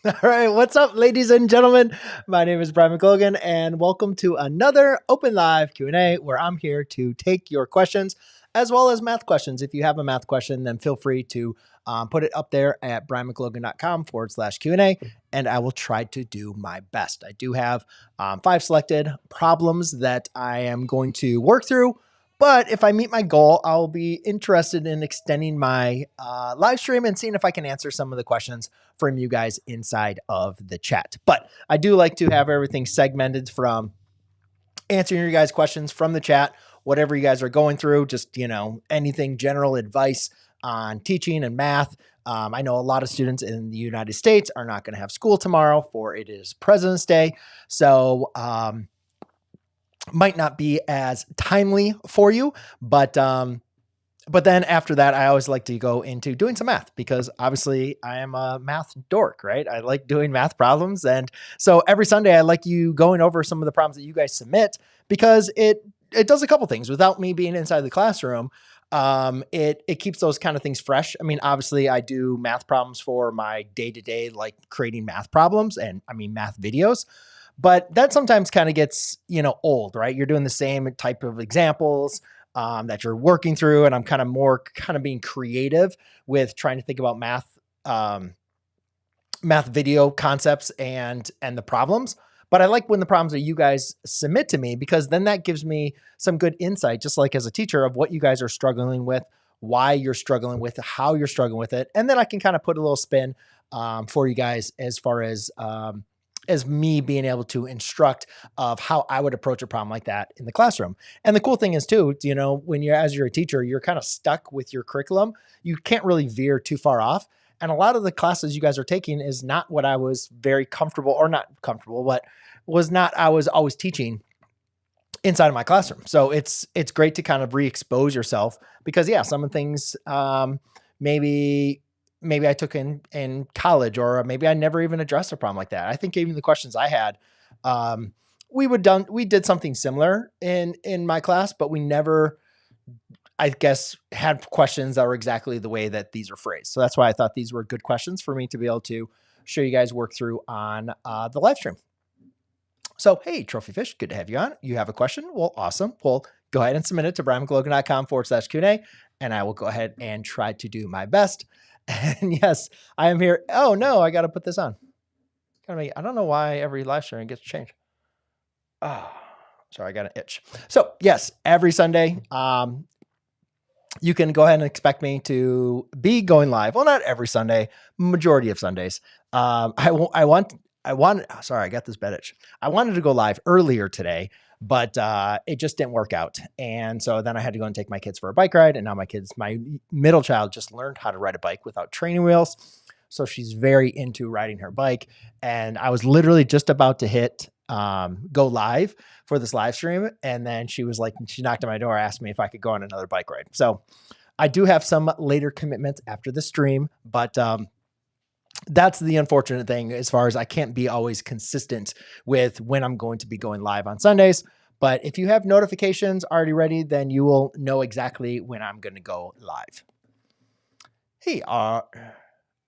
All right, what's up, ladies and gentlemen? My name is Brian McLogan, and welcome to another open live Q&A where I'm here to take your questions as well as math questions. If you have a math question, then feel free to put it up there at brianmclogan.com/Q&A, and I will try to do my best. I do have 5 selected problems that I am going to work through. But if I meet my goal, I'll be interested in extending my live stream and seeing if I can answer some of the questions from you guys inside of the chat. But I do like to have everything segmented from answering your guys' questions from the chat, whatever you guys are going through, just, anything general advice on teaching and math. I know a lot of students in the United States are not going to have school tomorrow, for it is President's Day. So, might not be as timely for you, but then after that, I always like to go into doing some math because obviously I am a math dork, right? I like doing math problems. And so every Sunday I like you going over some of the problems that you guys submit because it does a couple things without me being inside the classroom. It keeps those kind of things fresh. I mean, obviously I do math problems for my day-to-day, like creating math problems and math videos. But that sometimes kind of gets, old, right? You're doing the same type of examples that you're working through. And I'm kind of being creative with trying to think about math video concepts and the problems. But I like when the problems that you guys submit to me, because then that gives me some good insight, just like as a teacher, of what you guys are struggling with, why you're struggling with it, how you're struggling with it. And then I can kind of put a little spin for you guys as far as me being able to instruct of how I would approach a problem like that in the classroom. And the cool thing is too, when as you're a teacher, you're kind of stuck with your curriculum. You can't really veer too far off. And a lot of the classes you guys are taking is not what I was very comfortable, or not comfortable, but I was always teaching inside of my classroom. So it's great to kind of re-expose yourself because some of the things, maybe I took in college, or maybe I never even addressed a problem like that. I think even the questions I had, we did something similar in my class, but we never, I guess, had questions that were exactly the way that these are phrased. So that's why I thought these were good questions for me to be able to show you guys work through on the live stream. So, hey, Trophy Fish, good to have you on. You have a question? Well, awesome. Well, go ahead and submit it to brianmclogan.com/Q&A, and I will go ahead and try to do my best. And yes, I am here. Oh no, I got to put this on. I don't know why every live stream gets changed. Oh, sorry, I got an itch. So yes, every Sunday, you can go ahead and expect me to be going live. Well, not every Sunday, majority of Sundays. Sorry, I got this bad itch. I wanted to go live earlier today, but it just didn't work out. And so then I had to go and take my kids for a bike ride. And now my middle child just learned how to ride a bike without training wheels. So she's very into riding her bike. And I was literally just about to hit go live for this live stream. And then she knocked on my door, asked me if I could go on another bike ride. So I do have some later commitments after the stream, but that's the unfortunate thing, as far as I can't be always consistent with when I'm going to be going live on Sundays. But if you have notifications already ready, then you will know exactly when I'm going to go live. Hey, R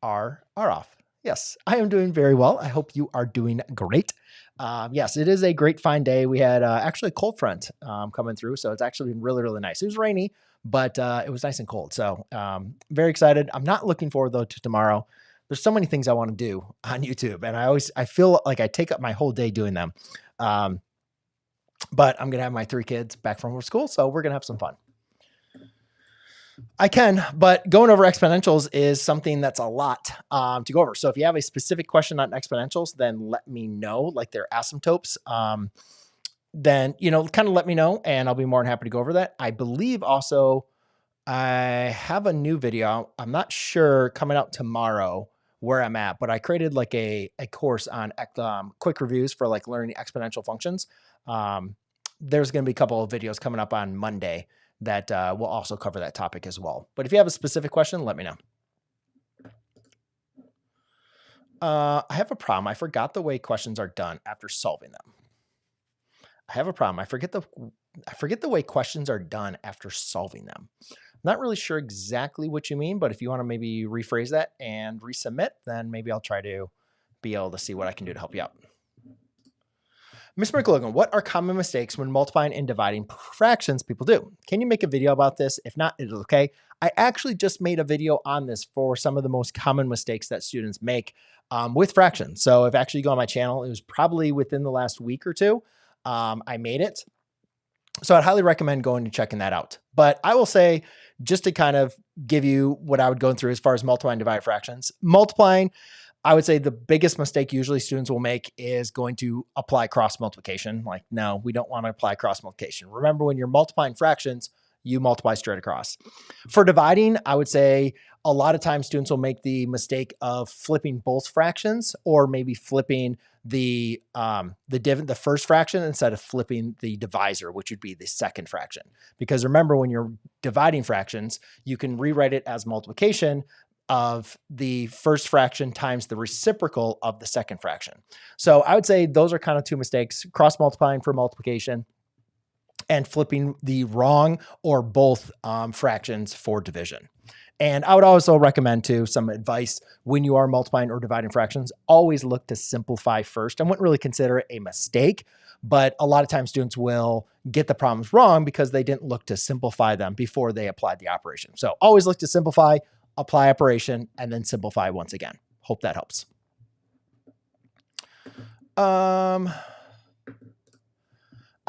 off. Yes, I am doing very well. I hope you are doing great. Yes, it is a great fine day. We had actually a cold front coming through, so it's actually been really, really nice. It was rainy, but it was nice and cold. So very excited. I'm not looking forward, though, to tomorrow. There's so many things I want to do on YouTube, and I feel like I take up my whole day doing them. But I'm going to have my 3 kids back from school, so we're going to have some fun. I can, but going over exponentials is something that's a lot to go over. So if you have a specific question on exponentials, then let me know, like they're asymptotes. Then, kind of let me know, and I'll be more than happy to go over that. I believe also I have a new video. I'm not sure, coming out tomorrow, where I'm at, but I created like a course on quick reviews for like learning exponential functions. There's going to be a couple of videos coming up on Monday that will also cover that topic as well. But if you have a specific question, let me know. I have a problem. I forgot the way questions are done after solving them. I have a problem. I forget the way questions are done after solving them. Not really sure exactly what you mean, but if you want to maybe rephrase that and resubmit, then maybe I'll try to be able to see what I can do to help you out. Mr. McLogan, what are common mistakes when multiplying and dividing fractions people do? Can you make a video about this? If not, it's okay. I actually just made a video on this for some of the most common mistakes that students make with fractions. So if actually you go on my channel, it was probably within the last week or two, I made it. So I'd highly recommend going and checking that out. But I will say, just to kind of give you what I would go through as far as multiplying and dividing fractions, multiplying, I would say the biggest mistake usually students will make is going to apply cross multiplication. Like, no, we don't want to apply cross multiplication. Remember, when you're multiplying fractions, you multiply straight across. For dividing, I would say a lot of times students will make the mistake of flipping both fractions, or maybe flipping the first fraction instead of flipping the divisor, which would be the second fraction. Because remember, when you're dividing fractions, you can rewrite it as multiplication of the first fraction times the reciprocal of the second fraction. So I would say those are kind of two mistakes: cross multiplying for multiplication and flipping the wrong or both fractions for division. And I would also recommend too, some advice when you are multiplying or dividing fractions, always look to simplify first. I wouldn't really consider it a mistake, but a lot of times students will get the problems wrong because they didn't look to simplify them before they applied the operation. So always look to simplify, apply operation, and then simplify once again. Hope that helps.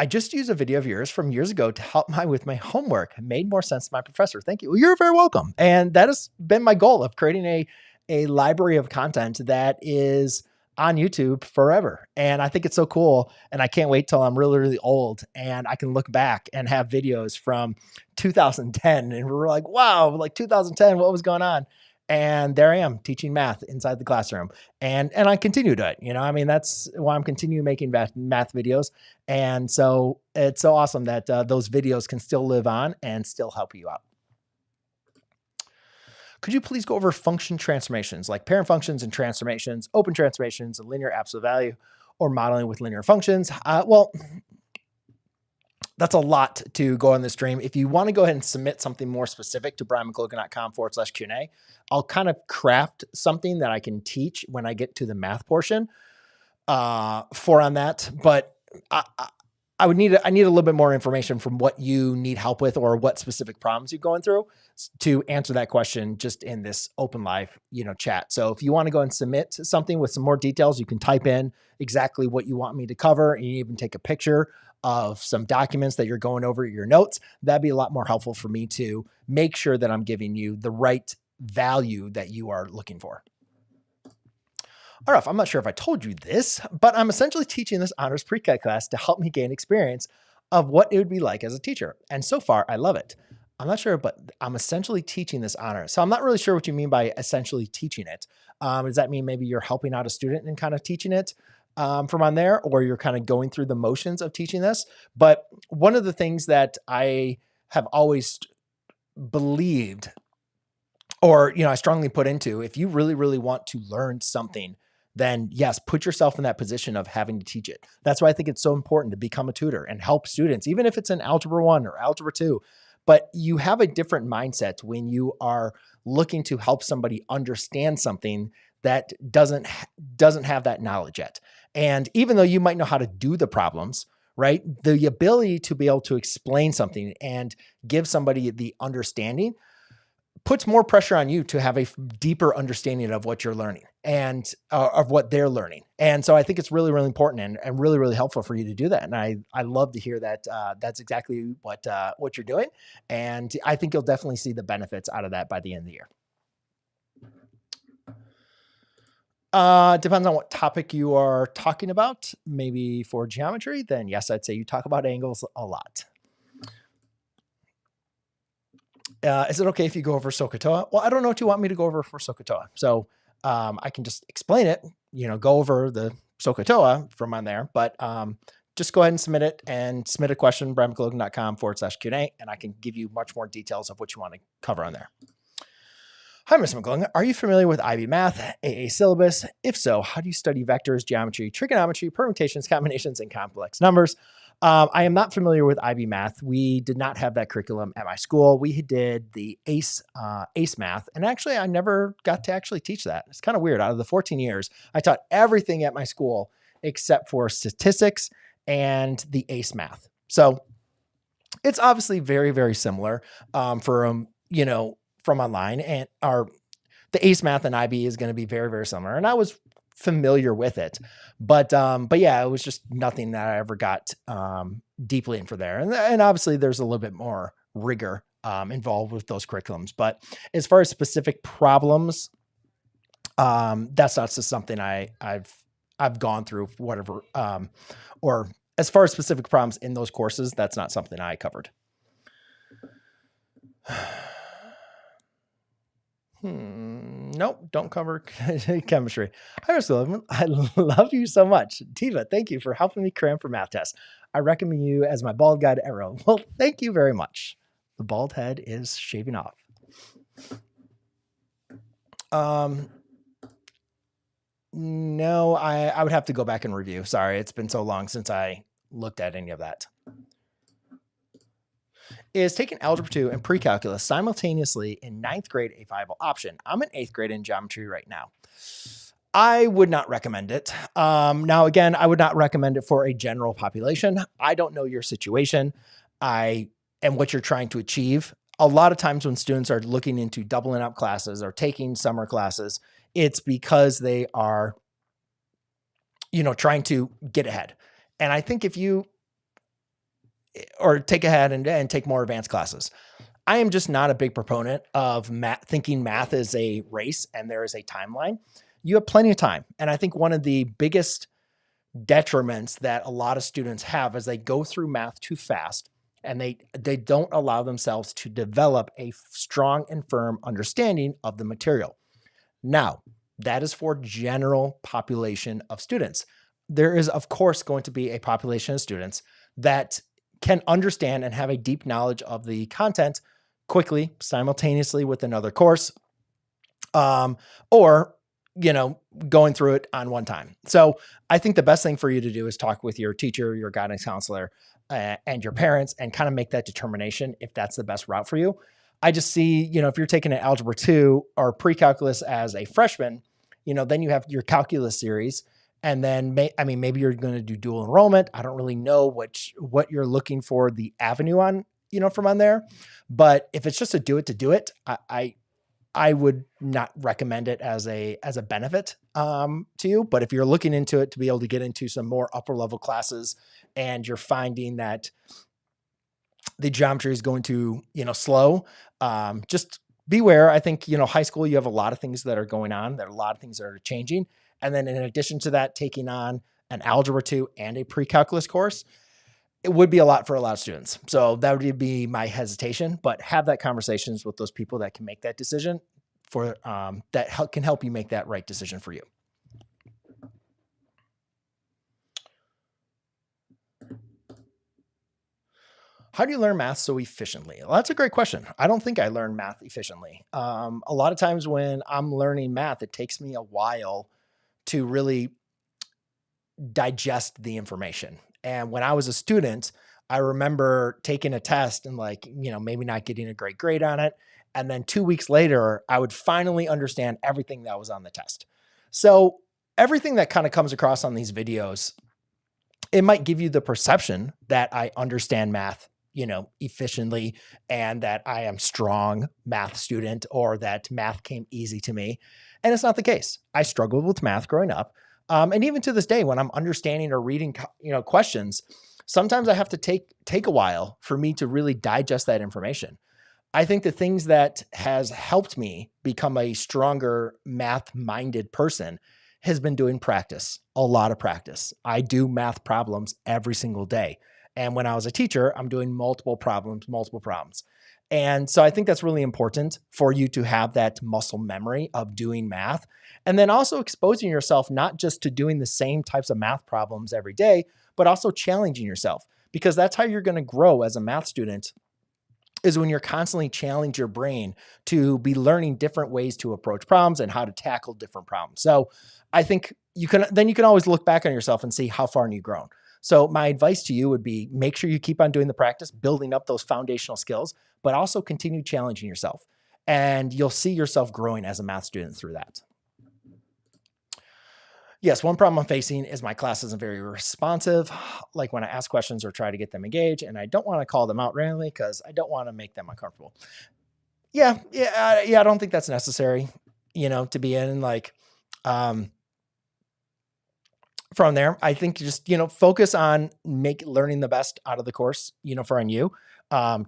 I just used a video of yours from years ago to help with my homework. It made more sense to my professor. Thank you. Well, you're very welcome. And that has been my goal of creating a library of content that is on YouTube forever. And I think it's so cool. And I can't wait till I'm really, really old and I can look back and have videos from 2010. And we're like, wow, like 2010, what was going on? And there I am teaching math inside the classroom. And I continue to it. You know, I mean, that's why I'm continuing making math videos. And so it's so awesome that those videos can still live on and still help you out. Could you please go over function transformations like parent functions and transformations, open transformations, and linear absolute value, or modeling with linear functions? Well, that's a lot to go on this stream. If you want to go ahead and submit something more specific to brianmclogan.com/Q&A, I'll kind of craft something that I can teach when I get to the math portion on that. But I need a little bit more information from what you need help with or what specific problems you're going through to answer that question just in this open live, chat. So if you want to go and submit something with some more details, you can type in exactly what you want me to cover, and you even take a picture of some documents that you're going over your notes. That'd be a lot more helpful for me to make sure that I'm giving you the right value that you are looking for. All right, I'm not sure if I told you this, but I'm essentially teaching this honors pre-K class to help me gain experience of what it would be like as a teacher. And so far, I love it. I'm not sure, but I'm essentially teaching this honors. So I'm not really sure what you mean by essentially teaching it. Does that mean maybe you're helping out a student and kind of teaching it from on there, or you're kind of going through the motions of teaching this? But one of the things that I have always believed, or, I strongly put into, if you really, really want to learn something, then yes, put yourself in that position of having to teach it. That's why I think it's so important to become a tutor and help students, even if it's in Algebra 1 or Algebra 2. But you have a different mindset when you are looking to help somebody understand something that doesn't have that knowledge yet. And even though you might know how to do the problems, right, the ability to be able to explain something and give somebody the understanding puts more pressure on you to have a deeper understanding of what you're learning and of what they're learning. And so I think it's really, really important and really, really helpful for you to do that. And I love to hear that that's exactly what you're doing. And I think you'll definitely see the benefits out of that by the end of the year. Depends on what topic you are talking about. Maybe for geometry, then yes, I'd say you talk about angles a lot. Is it okay if you go over SOHCAHTOA? Well, I don't know what you want me to go over for SOHCAHTOA. So I can just explain it, go over the SOHCAHTOA from on there, but just go ahead and submit it and submit a question, brianmclogan.com/Q&A, and I can give you much more details of what you want to cover on there. Hi, Mr. McLogan. Are you familiar with IB Math, AA syllabus? If so, how do you study vectors, geometry, trigonometry, permutations, combinations, and complex numbers? I am not familiar with IB math. We did not have that curriculum at my school. We did the ACE math, and actually, I never got to actually teach that. It's kind of weird. Out of the 14 years, I taught everything at my school except for statistics and the ACE math. So it's obviously very, very similar from online, and our the ACE math and IB is going to be very, very similar. And I was familiar with it, but yeah, it was just nothing that I ever got deeply in for there. And obviously there's a little bit more rigor involved with those curriculums. But as far as specific problems, that's not just something I've gone through, whatever, or as far as specific problems in those courses, that's not something I covered. Nope, don't cover chemistry. I love you so much. Tiva, thank you for helping me cram for math tests. I recommend you as my bald guide arrow. Well, thank you very much. The bald head is shaving off. No, I would have to go back and review. Sorry, it's been so long since I looked at any of that. Is taking Algebra 2 and Pre-Calculus simultaneously in 9th grade a viable option? I'm in 8th grade in geometry right now. I would not recommend it. Now, again, I would not recommend it for a general population. I don't know your situation and what you're trying to achieve. A lot of times when students are looking into doubling up classes or taking summer classes, it's because they are, trying to get ahead. And I think if you or take ahead and take more advanced classes. I am just not a big proponent of thinking math is a race and there is a timeline. You have plenty of time. And I think one of the biggest detriments that a lot of students have is they go through math too fast and they don't allow themselves to develop a strong and firm understanding of the material. Now, that is for general population of students. There is, of course, going to be a population of students that can understand and have a deep knowledge of the content quickly, simultaneously with another course, or, going through it on one time. So I think the best thing for you to do is talk with your teacher, your guidance counselor, and your parents and kind of make that determination if that's the best route for you. I just see, if you're taking an Algebra 2 or Pre-Calculus as a freshman, then you have your calculus series. And then maybe you're going to do dual enrollment. I don't really know what you're looking for the avenue on, from on there. But if it's just to do it, I would not recommend it as a benefit to you. But if you're looking into it to be able to get into some more upper level classes and you're finding that the geometry is going to, slow, just beware. I think, high school, you have a lot of things that are going on. There are a lot of things that are changing. And then in addition to that, taking on an Algebra 2 and a Pre-Calculus course, it would be a lot for a lot of students. So that would be my hesitation, but have that conversations with those people that can make that decision can help you make that right decision for you. How do you learn math so efficiently? Well, that's a great question. I don't think I learn math efficiently. A lot of times when I'm learning math, it takes me a while to really digest the information. And when I was a student, I remember taking a test and maybe not getting a great grade on it. And then 2 weeks later, I would finally understand everything that was on the test. So everything that kind of comes across on these videos, it might give you the perception that I understand math, efficiently and that I am strong math student or that math came easy to me. And it's not the case. I struggled with math growing up. And even to this day, when I'm understanding or reading, questions, sometimes I have to take a while for me to really digest that information. I think the things that has helped me become a stronger math-minded person has been doing practice, a lot of practice. I do math problems every single day. And when I was a teacher, I'm doing multiple problems. And so I think that's really important for you to have that muscle memory of doing math. And then also exposing yourself not just to doing the same types of math problems every day, but also challenging yourself, because that's how you're going to grow as a math student, is when you're constantly challenge your brain to be learning different ways to approach problems and how to tackle different problems. So I think you can always look back on yourself and see how far you've grown. So my advice to you would be make sure you keep on doing the practice, building up those foundational skills, but also continue challenging yourself. And you'll see yourself growing as a math student through that. Yes, one problem I'm facing is my class isn't very responsive. Like when I ask questions or try to get them engaged, and I don't want to call them out randomly because I don't want to make them uncomfortable. Yeah. I don't think that's necessary, to be in um, from there. I think just, focus on learning the best out of the course, for on you,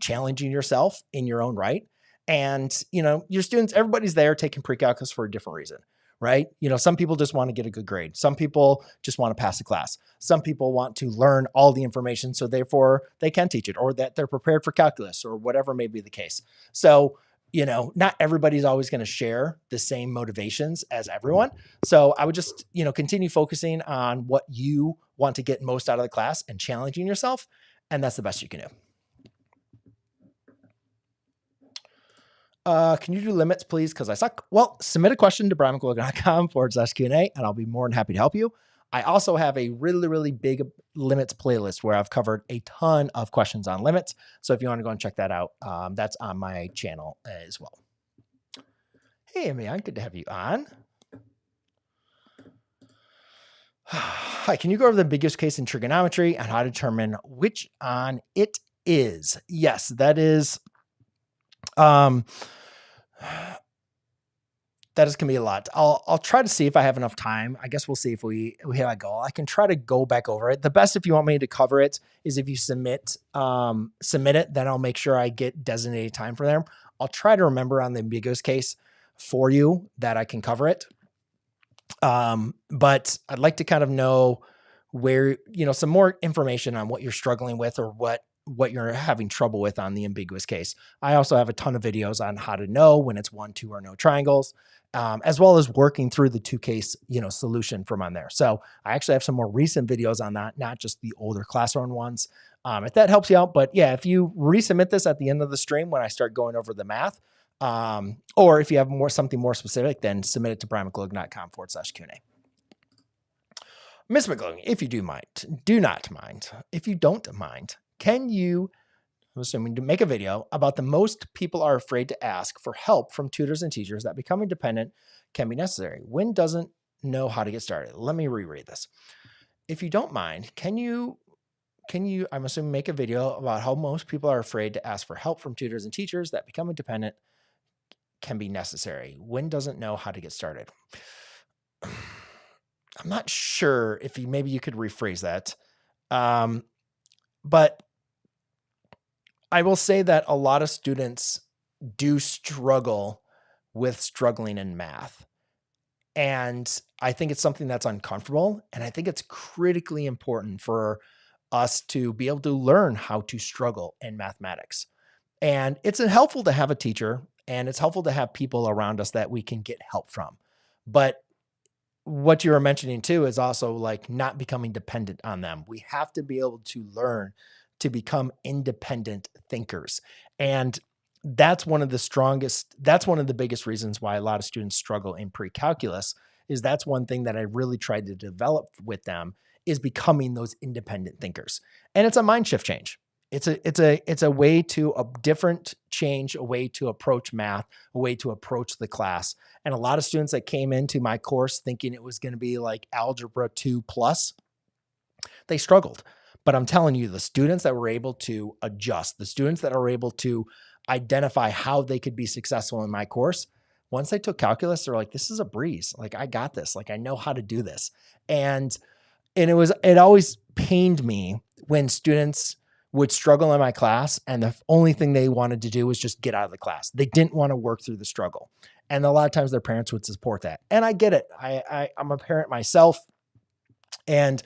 challenging yourself in your own right. And, your students, everybody's there taking pre-calculus for a different reason, right? Some people just want to get a good grade. Some people just want to pass the class. Some people want to learn all the information so therefore they can teach it, or that they're prepared for calculus, or whatever may be the case. So, not everybody's always going to share the same motivations as everyone. So I would just, continue focusing on what you want to get most out of the class and challenging yourself. And that's the best you can do. Can you do limits, please? Because I suck. Well, submit a question to brianmclogan.com/Q&A, and I'll be more than happy to help you. I also have a really, really big limits playlist where I've covered a ton of questions on limits. So if you want to go and check that out, that's on my channel as well. Hey, Amian, good to have you on. Hi, can you go over the biggest case in trigonometry and how to determine which on it is? Yes, that is that is going to be a lot. I'll try to see if I have enough time. I guess we'll see if we have a goal. I can try to go back over it. The best, if you want me to cover it, is if you submit it, then I'll make sure I get designated time for them. I'll try to remember on the ambiguous case for you that I can cover it. But I'd like to kind of know where, some more information on what you're struggling with or what you're having trouble with on the ambiguous case. I also have a ton of videos on how to know when it's 1, 2, or no triangles, as well as working through the 2-case, solution from on there. So I actually have some more recent videos on that, not just the older classroom ones. If that helps you out, but yeah, if you resubmit this at the end of the stream, when I start going over the math, or if you have something more specific, then submit it to brianmclogan.com/Q&A. Miss McLogan, if you do not mind, if you don't mind, can you, I'm assuming, to make a video about the most people are afraid to ask for help from tutors and teachers that becoming dependent can be necessary? When doesn't know how to get started? Let me reread this. If you don't mind, can you, I'm assuming, make a video about how most people are afraid to ask for help from tutors and teachers that becoming dependent can be necessary? When doesn't know how to get started? I'm not sure if maybe you could rephrase that. But I will say that a lot of students do struggle with struggling in math. And I think it's something that's uncomfortable. And I think it's critically important for us to be able to learn how to struggle in mathematics. And it's helpful to have a teacher, and it's helpful to have people around us that we can get help from. But what you were mentioning too is also like not becoming dependent on them. We have to be able to learn to become independent thinkers. And that's one of the biggest reasons why a lot of students struggle in pre-calculus. Is that's one thing that I really tried to develop with them, is becoming those independent thinkers. And it's a mind shift change. It's a way to a different change, a way to approach math, a way to approach the class. And a lot of students that came into my course thinking it was going to be like algebra 2 plus, they struggled. But I'm telling you, the students that were able to adjust, the students that are able to identify how they could be successful in my course, once they took calculus, they're like, this is a breeze. Like, I got this. Like, I know how to do this. And it always pained me when students would struggle in my class, and the only thing they wanted to do was just get out of the class. They didn't want to work through the struggle. And a lot of times their parents would support that. And I get it. I'm a parent myself, and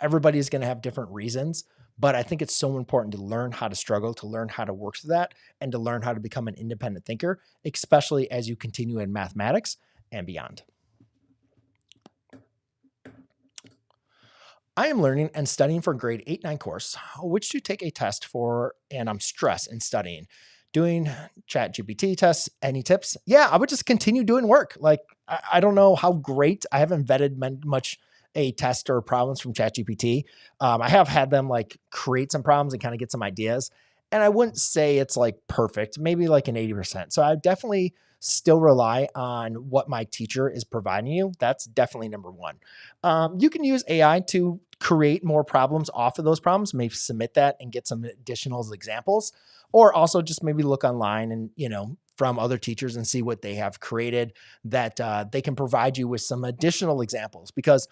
everybody's going to have different reasons, but I think it's so important to learn how to struggle, to learn how to work through that, and to learn how to become an independent thinker, especially as you continue in mathematics and beyond. I am learning and studying for grade 8-9 course, which to take a test for, and I'm stressed in studying. doing chat GPT tests. Any tips? Yeah, I would just continue doing work. Like, I don't know how great, I haven't vetted much a test or problems from chat GPT. I have had them like create some problems and kind of get some ideas. And I wouldn't say it's like perfect, maybe like an 80%. So I definitely still rely on what my teacher is providing you. That's definitely number one. You can use AI to create more problems off of those problems, maybe submit that and get some additional examples, or also just maybe look online and, from other teachers and see what they have created that they can provide you with some additional examples, because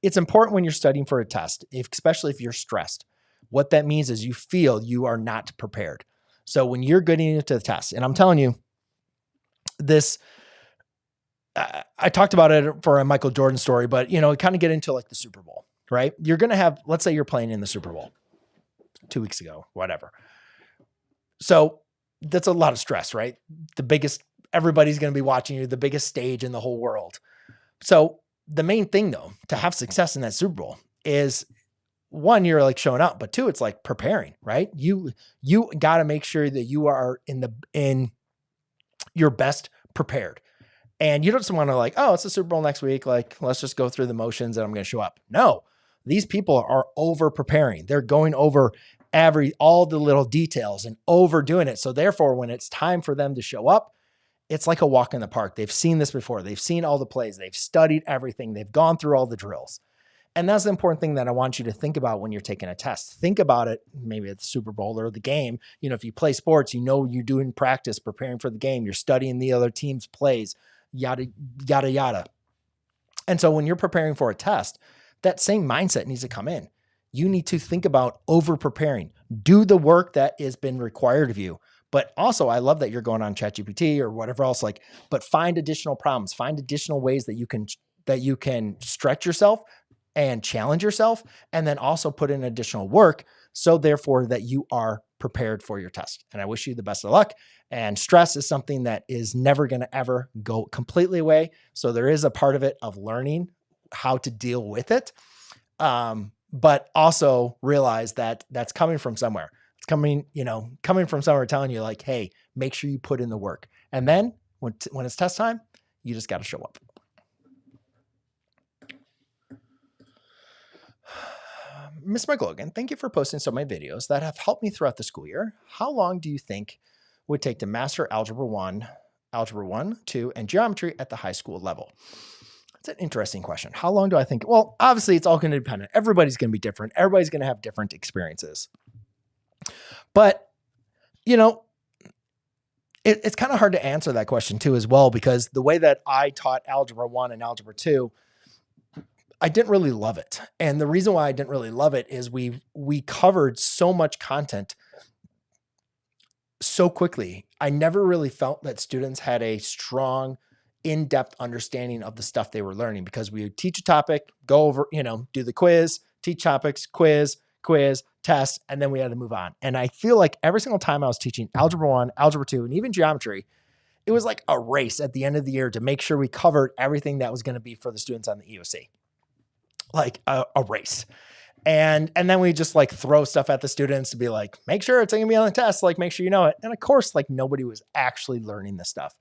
it's important when you're studying for a test, especially if you're stressed. What that means is you feel you are not prepared. So when you're getting into the test, and I'm telling you this, I talked about it for a Michael Jordan story, but kind of get into like the Super Bowl, right? You're going to have, let's say you're playing in the Super Bowl 2 weeks ago, whatever. So that's a lot of stress, right? Everybody's going to be watching you, the biggest stage in the whole world. So the main thing though, to have success in that Super Bowl is, one, you're like showing up, but two, it's like preparing, right? You got to make sure that you are in your best prepared. And you don't just want to like, oh, it's the Super Bowl next week. Like, let's just go through the motions and I'm going to show up. No, these people are over preparing. They're going over all the little details and overdoing it. So therefore, when it's time for them to show up, it's like a walk in the park. They've seen this before. They've seen all the plays. They've studied everything. They've gone through all the drills. And that's the important thing that I want you to think about when you're taking a test. Think about it maybe at the Super Bowl or the game. If you play sports, you're doing practice, preparing for the game. You're studying the other team's plays, yada, yada, yada. And so when you're preparing for a test, that same mindset needs to come in. You need to think about over preparing. Do the work that has been required of you. But also, I love that you're going on ChatGPT or whatever else, but find additional problems, find additional ways that you can stretch yourself and challenge yourself, and then also put in additional work. So therefore that you are prepared for your test. And I wish you the best of luck. And stress is something that is never going to ever go completely away. So there is a part of it of learning how to deal with it. But also realize that that's coming from somewhere. It's coming from somewhere telling you like, hey, make sure you put in the work. And then when it's test time, you just got to show up. Miss McLogan, thank you for posting so many videos that have helped me throughout the school year. How long do you think would take to master Algebra 1, 2, and geometry at the high school level? It's an interesting question. How long do I think? Well, obviously it's all going to depend. Everybody's going to be different. Everybody's going to have different experiences. But, it's kind of hard to answer that question too as well, because the way that I taught Algebra 1 and Algebra 2, I didn't really love it. And the reason why I didn't really love it is we covered so much content so quickly. I never really felt that students had a strong, in-depth understanding of the stuff they were learning, because we would teach a topic, go over, do the quiz, teach topics, quiz, test, and then we had to move on. And I feel like every single time I was teaching Algebra 1, Algebra 2, and even geometry, it was like a race at the end of the year to make sure we covered everything that was going to be for the students on the EOC. Like a race. And then we just like throw stuff at the students to be like, make sure it's going to be on the test. Like, make sure you know it. And of course, like nobody was actually learning this stuff.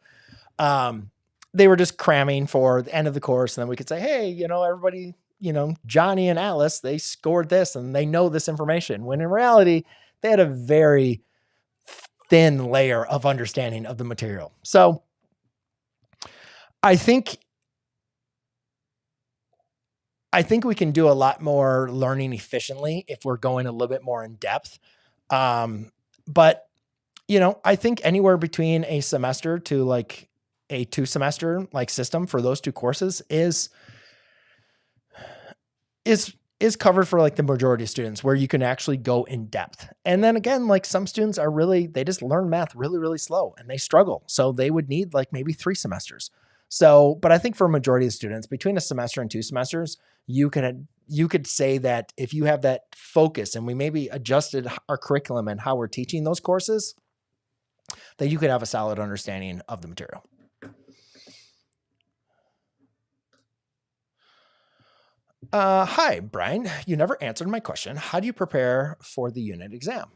They were just cramming for the end of the course. And then we could say, hey, everybody, Johnny and Alice, they scored this and they know this information. When in reality, they had a very thin layer of understanding of the material. So I think we can do a lot more learning efficiently if we're going a little bit more in depth. But, I think anywhere between a semester to like a 2-semester like system for those 2 courses is covered for like the majority of students, where you can actually go in depth. And then again, like some students they just learn math really, really slow and they struggle. So they would need like maybe 3 semesters. So, but I think for a majority of students, between a semester and 2 semesters, you could say that if you have that focus and we maybe adjusted our curriculum and how we're teaching those courses, that you could have a solid understanding of the material. Hi, Brian. You never answered my question. How do you prepare for the unit exam?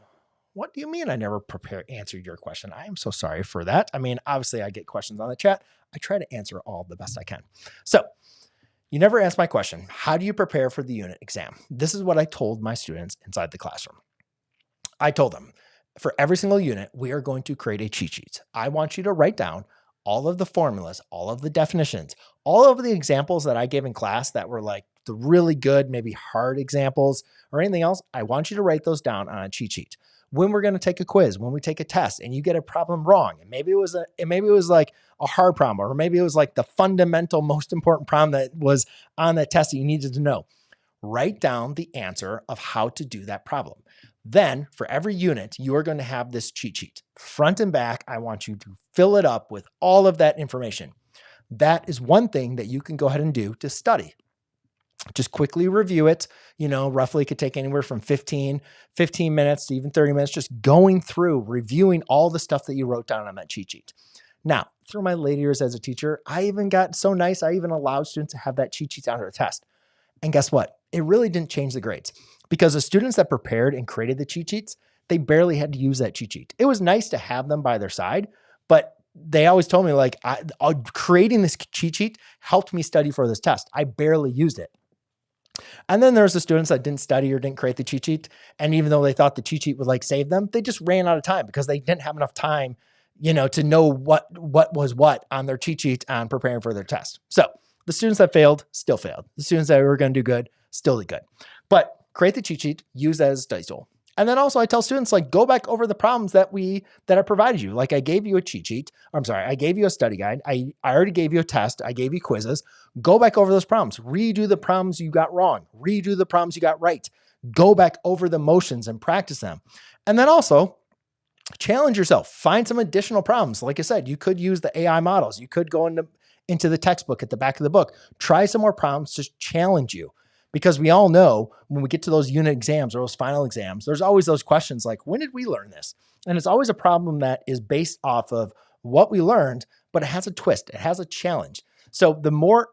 What do you mean I never answered your question? I am so sorry for that. I mean, obviously I get questions on the chat. I try to answer all the best I can. So you never asked my question. How do you prepare for the unit exam? This is what I told my students inside the classroom. I told them, for every single unit, we are going to create a cheat sheet. I want you to write down all of the formulas, all of the definitions, all of the examples that I gave in class that were like the really good, maybe hard examples or anything else. I want you to write those down on a cheat sheet. When we're going to take a quiz, when we take a test and you get a problem wrong, and maybe it was like a hard problem, or maybe it was like the fundamental, most important problem that was on that test that you needed to know. Write down the answer of how to do that problem. Then for every unit, you are going to have this cheat sheet. Front and back, I want you to fill it up with all of that information. That is one thing that you can go ahead and do to study. Just quickly review it. Roughly could take anywhere from 15 minutes to even 30 minutes, just going through, reviewing all the stuff that you wrote down on that cheat sheet. Now, through my later years as a teacher, I even got so nice, I even allowed students to have that cheat sheet on their test. And guess what? It really didn't change the grades, because the students that prepared and created the cheat sheets, they barely had to use that cheat sheet. It was nice to have them by their side, but they always told me, like, creating this cheat sheet helped me study for this test. I barely used it. And then there's the students that didn't study or didn't create the cheat sheet. And even though they thought the cheat sheet would like save them, they just ran out of time because they didn't have enough time, to know what was what on their cheat sheet on preparing for their test. So the students that failed still failed. The students that were going to do good still did good. But create the cheat sheet, use that as a study tool. And then also I tell students, like, go back over the problems that I provided you. Like, I gave you a cheat sheet. I gave you a study guide. I already gave you a test. I gave you quizzes. Go back over those problems. Redo the problems you got wrong. Redo the problems you got right. Go back over the motions and practice them. And then also challenge yourself. Find some additional problems. Like I said, you could use the AI models. You could go into the textbook at the back of the book. Try some more problems to challenge you. Because we all know when we get to those unit exams or those final exams, there's always those questions like, when did we learn this? And it's always a problem that is based off of what we learned, but it has a twist. It has a challenge. So the more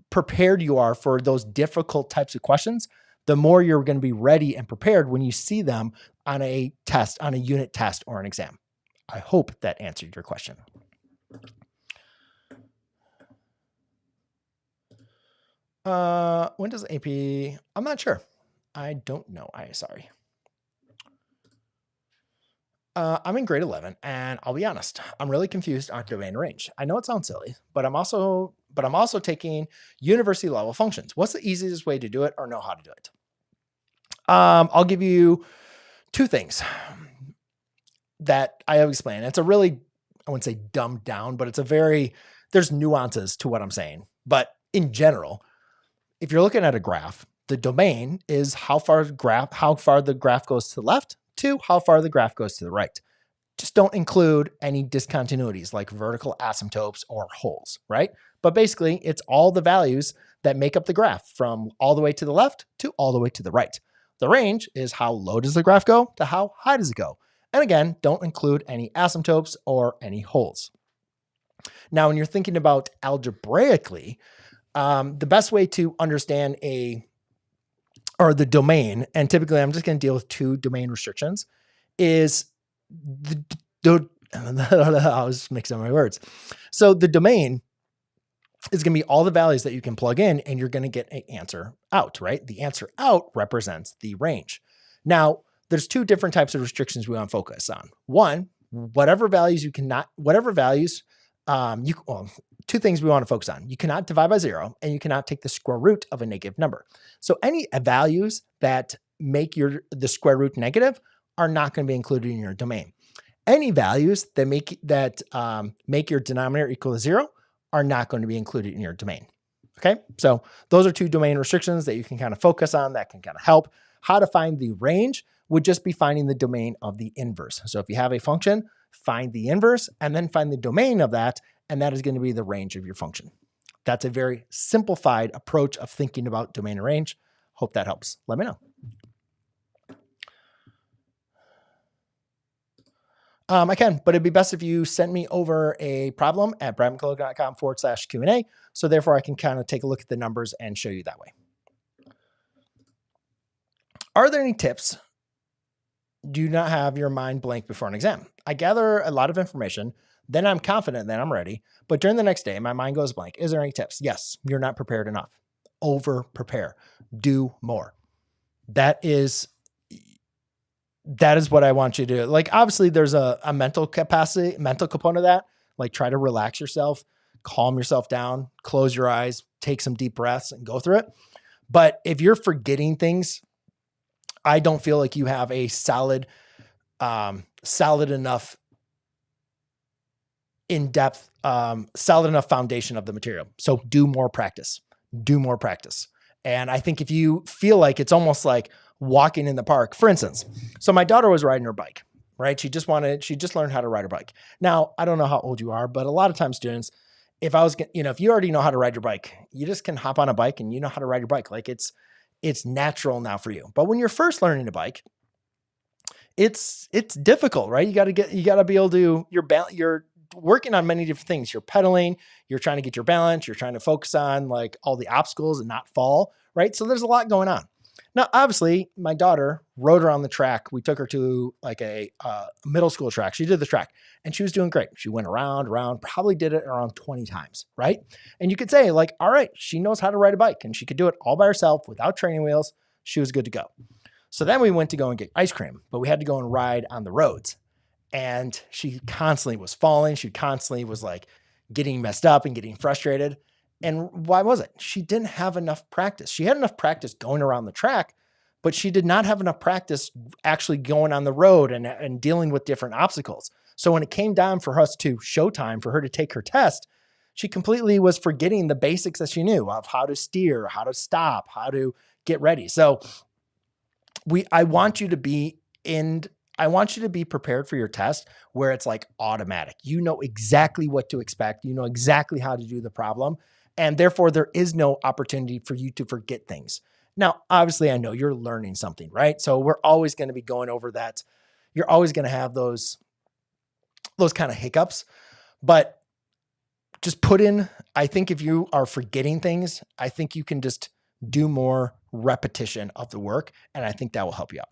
prepared you are for those difficult types of questions, the more you're going to be ready and prepared when you see them on a test, on a unit test or an exam. I hope that answered your question. When does AP? I'm not sure. I don't know. Sorry. I'm in grade 11, and I'll be honest, I'm really confused on domain range. I know it sounds silly, but I'm also taking university level functions. What's the easiest way to do it or know how to do it? I'll give you two things that I have explained. It's a really, I wouldn't say dumbed down, but there's nuances to what I'm saying. But in general, if you're looking at a graph, the domain is how far the graph goes to the left to how far the graph goes to the right. Just don't include any discontinuities like vertical asymptotes or holes, right? But basically, it's all the values that make up the graph from all the way to the left to all the way to the right. The range is how low does the graph go to how high does it go. And again, don't include any asymptotes or any holes. Now, when you're thinking about algebraically, the best way to understand the domain, and typically I'm just going to deal with two domain restrictions, is I was mixing up my words. So the domain is going to be all the values that you can plug in, and you're going to get an answer out, right? The answer out represents the range. Now, there's two different types of restrictions we want to focus on. One, two things we want to focus on. You cannot divide by 0, and you cannot take the square root of a negative number. So any values that make the square root negative are not going to be included in your domain. Any values that make your denominator equal to 0 are not going to be included in your domain. Okay, so those are two domain restrictions that you can kind of focus on that can kind of help. How to find the range would just be finding the domain of the inverse. So if you have a function, find the inverse and then find the domain of that, and that is going to be the range of your function. That's a very simplified approach of thinking about domain and range. Hope that helps. Let me know. I can, but it'd be best if you sent me over a problem at bradmclogan.com/Q&A. So therefore I can kind of take a look at the numbers and show you that way. Are there any tips do not have your mind blank before an exam. I gather a lot of information, then I'm confident, then I'm ready. But during the next day, my mind goes blank. Is there any tips? Yes, you're not prepared enough. Over prepare. Do more. That is what I want you to do. Like, obviously there's a mental component of that. Like, try to relax yourself, calm yourself down, close your eyes, take some deep breaths and go through it. But if you're forgetting things, I don't feel like you have a solid enough in-depth, solid enough foundation of the material. So do more practice. And I think if you feel like it's almost like walking in the park, for instance, so my daughter was riding her bike, right? She just learned how to ride her bike. Now, I don't know how old you are, but a lot of times students, if you already know how to ride your bike, you just can hop on a bike and you know how to ride your bike. Like, it's natural now for you. But when you're first learning to bike, it's difficult, right? You got to be able to, you're working on many different things. You're pedaling, you're trying to get your balance, you're trying to focus on like all the obstacles and not fall, right? So there's a lot going on. Now, obviously my daughter rode around the track. We took her to like a middle school track. She did the track and she was doing great. She went around, probably did it around 20 times, right? And you could say like, all right, she knows how to ride a bike and she could do it all by herself without training wheels. She was good to go. So then we went to go and get ice cream, but we had to go and ride on the roads. And she constantly was falling. She constantly was like getting messed up and getting frustrated. And why was it? She didn't have enough practice. She had enough practice going around the track, but she did not have enough practice actually going on the road and dealing with different obstacles. So when it came down for us to showtime, for her to take her test, she completely was forgetting the basics that she knew of how to steer, how to stop, how to get ready. So I want you to be prepared for your test where it's like automatic. You know exactly what to expect. You know exactly how to do the problem. And therefore there is no opportunity for you to forget things. Now, obviously I know you're learning something, right? So we're always going to be going over that. You're always going to have those kind of hiccups, but just I think if you are forgetting things, I think you can just do more repetition of the work. And I think that will help you out.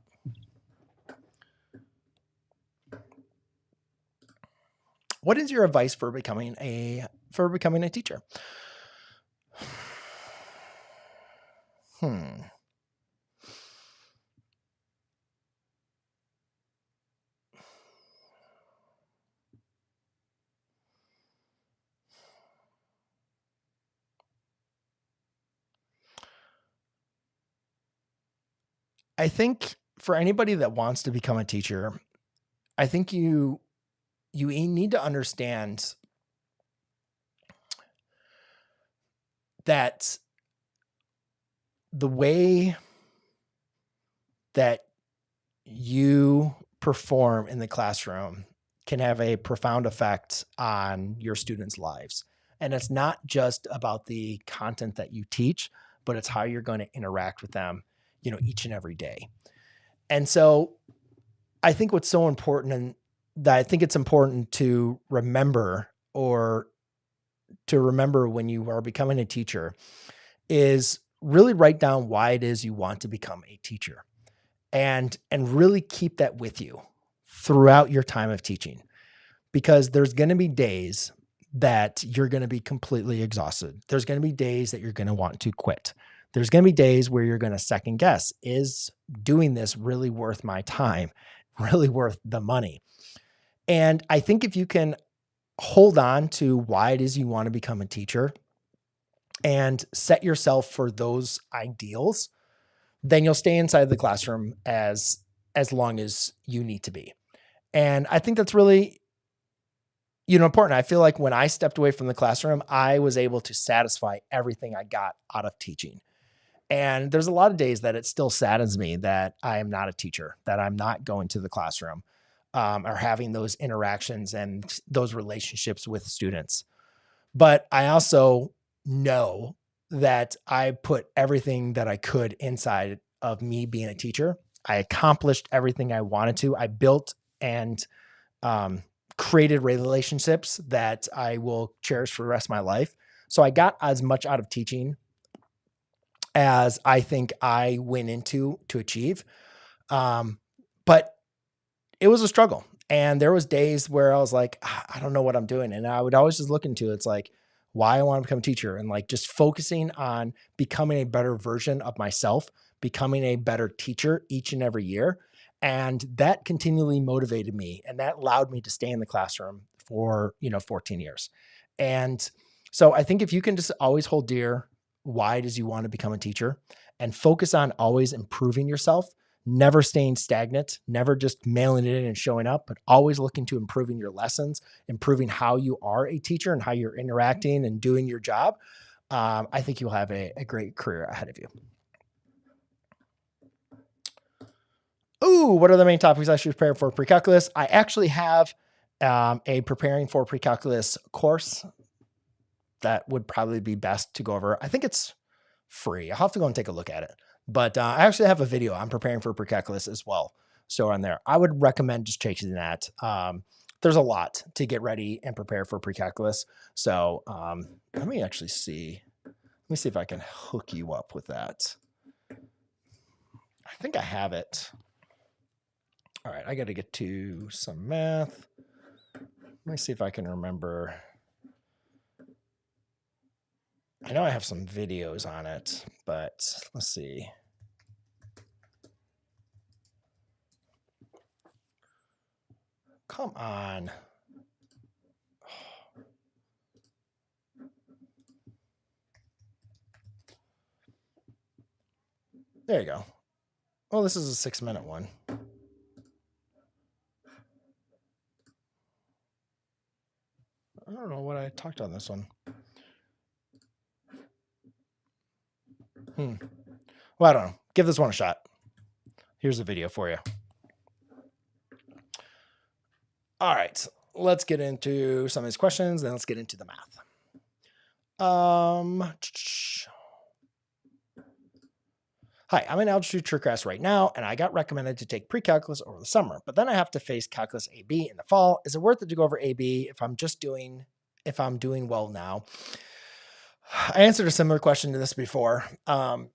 What is your advice for becoming a teacher? I think for anybody that wants to become a teacher, I think you need to understand that the way that you perform in the classroom can have a profound effect on your students' lives. And it's not just about the content that you teach, but it's how you're going to interact with them, each and every day. And so I think what's so important, and that I think it's important to remember when you are becoming a teacher, is really write down why it is you want to become a teacher, and really keep that with you throughout your time of teaching, because there's going to be days that you're going to be completely exhausted. There's going to be days that you're going to want to quit. There's going to be days where you're going to second guess, is doing this really worth my time, really worth the money? And I think if you can hold on to why it is you want to become a teacher and set yourself for those ideals, then you'll stay inside the classroom as long as you need to be. And I think that's really, important. I feel like when I stepped away from the classroom, I was able to satisfy everything I got out of teaching. And there's a lot of days that it still saddens me that I am not a teacher, that I'm not going to the classroom, or having those interactions and those relationships with students. But I also know that I put everything that I could inside of me being a teacher. I accomplished everything I wanted to. I built and created relationships that I will cherish for the rest of my life. So I got as much out of teaching as I think I went into to achieve. But it was a struggle. And there was days where I was like, I don't know what I'm doing. And I would always just look into it's like why I want to become a teacher and like just focusing on becoming a better version of myself, becoming a better teacher each and every year. And that continually motivated me. And that allowed me to stay in the classroom for, 14 years. And so I think if you can just always hold dear why does you want to become a teacher and focus on always improving yourself, never staying stagnant, never just mailing it in and showing up, but always looking to improving your lessons, improving how you are a teacher and how you're interacting and doing your job. I think you'll have a great career ahead of you. Ooh, what are the main topics I should prepare for pre-calculus? I actually have a preparing for pre-calculus course that would probably be best to go over. I think it's free. I'll have to go and take a look at it. But I actually have a video on preparing for pre-calculus as well. So on there, I would recommend just chasing that. There's a lot to get ready and prepare for pre-calculus. So let me actually see. Let me see if I can hook you up with that. I think I have it. All right, I got to get to some math. Let me see if I can remember. I know I have some videos on it, but let's see. Come on. There you go. Well, this is a 6-minute one. I don't know what I talked on this one. Well, I don't know. Give this one a shot. Here's a video for you. All right, let's get into some of these questions, then let's get into the math. Hi, I'm in Algebra 2 trick class right now, and I got recommended to take pre-calculus over the summer, but then I have to face calculus AB in the fall. Is it worth it to go over AB if I'm doing well now? I answered a similar question to this before. I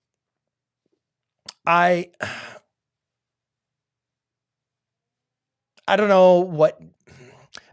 don't know what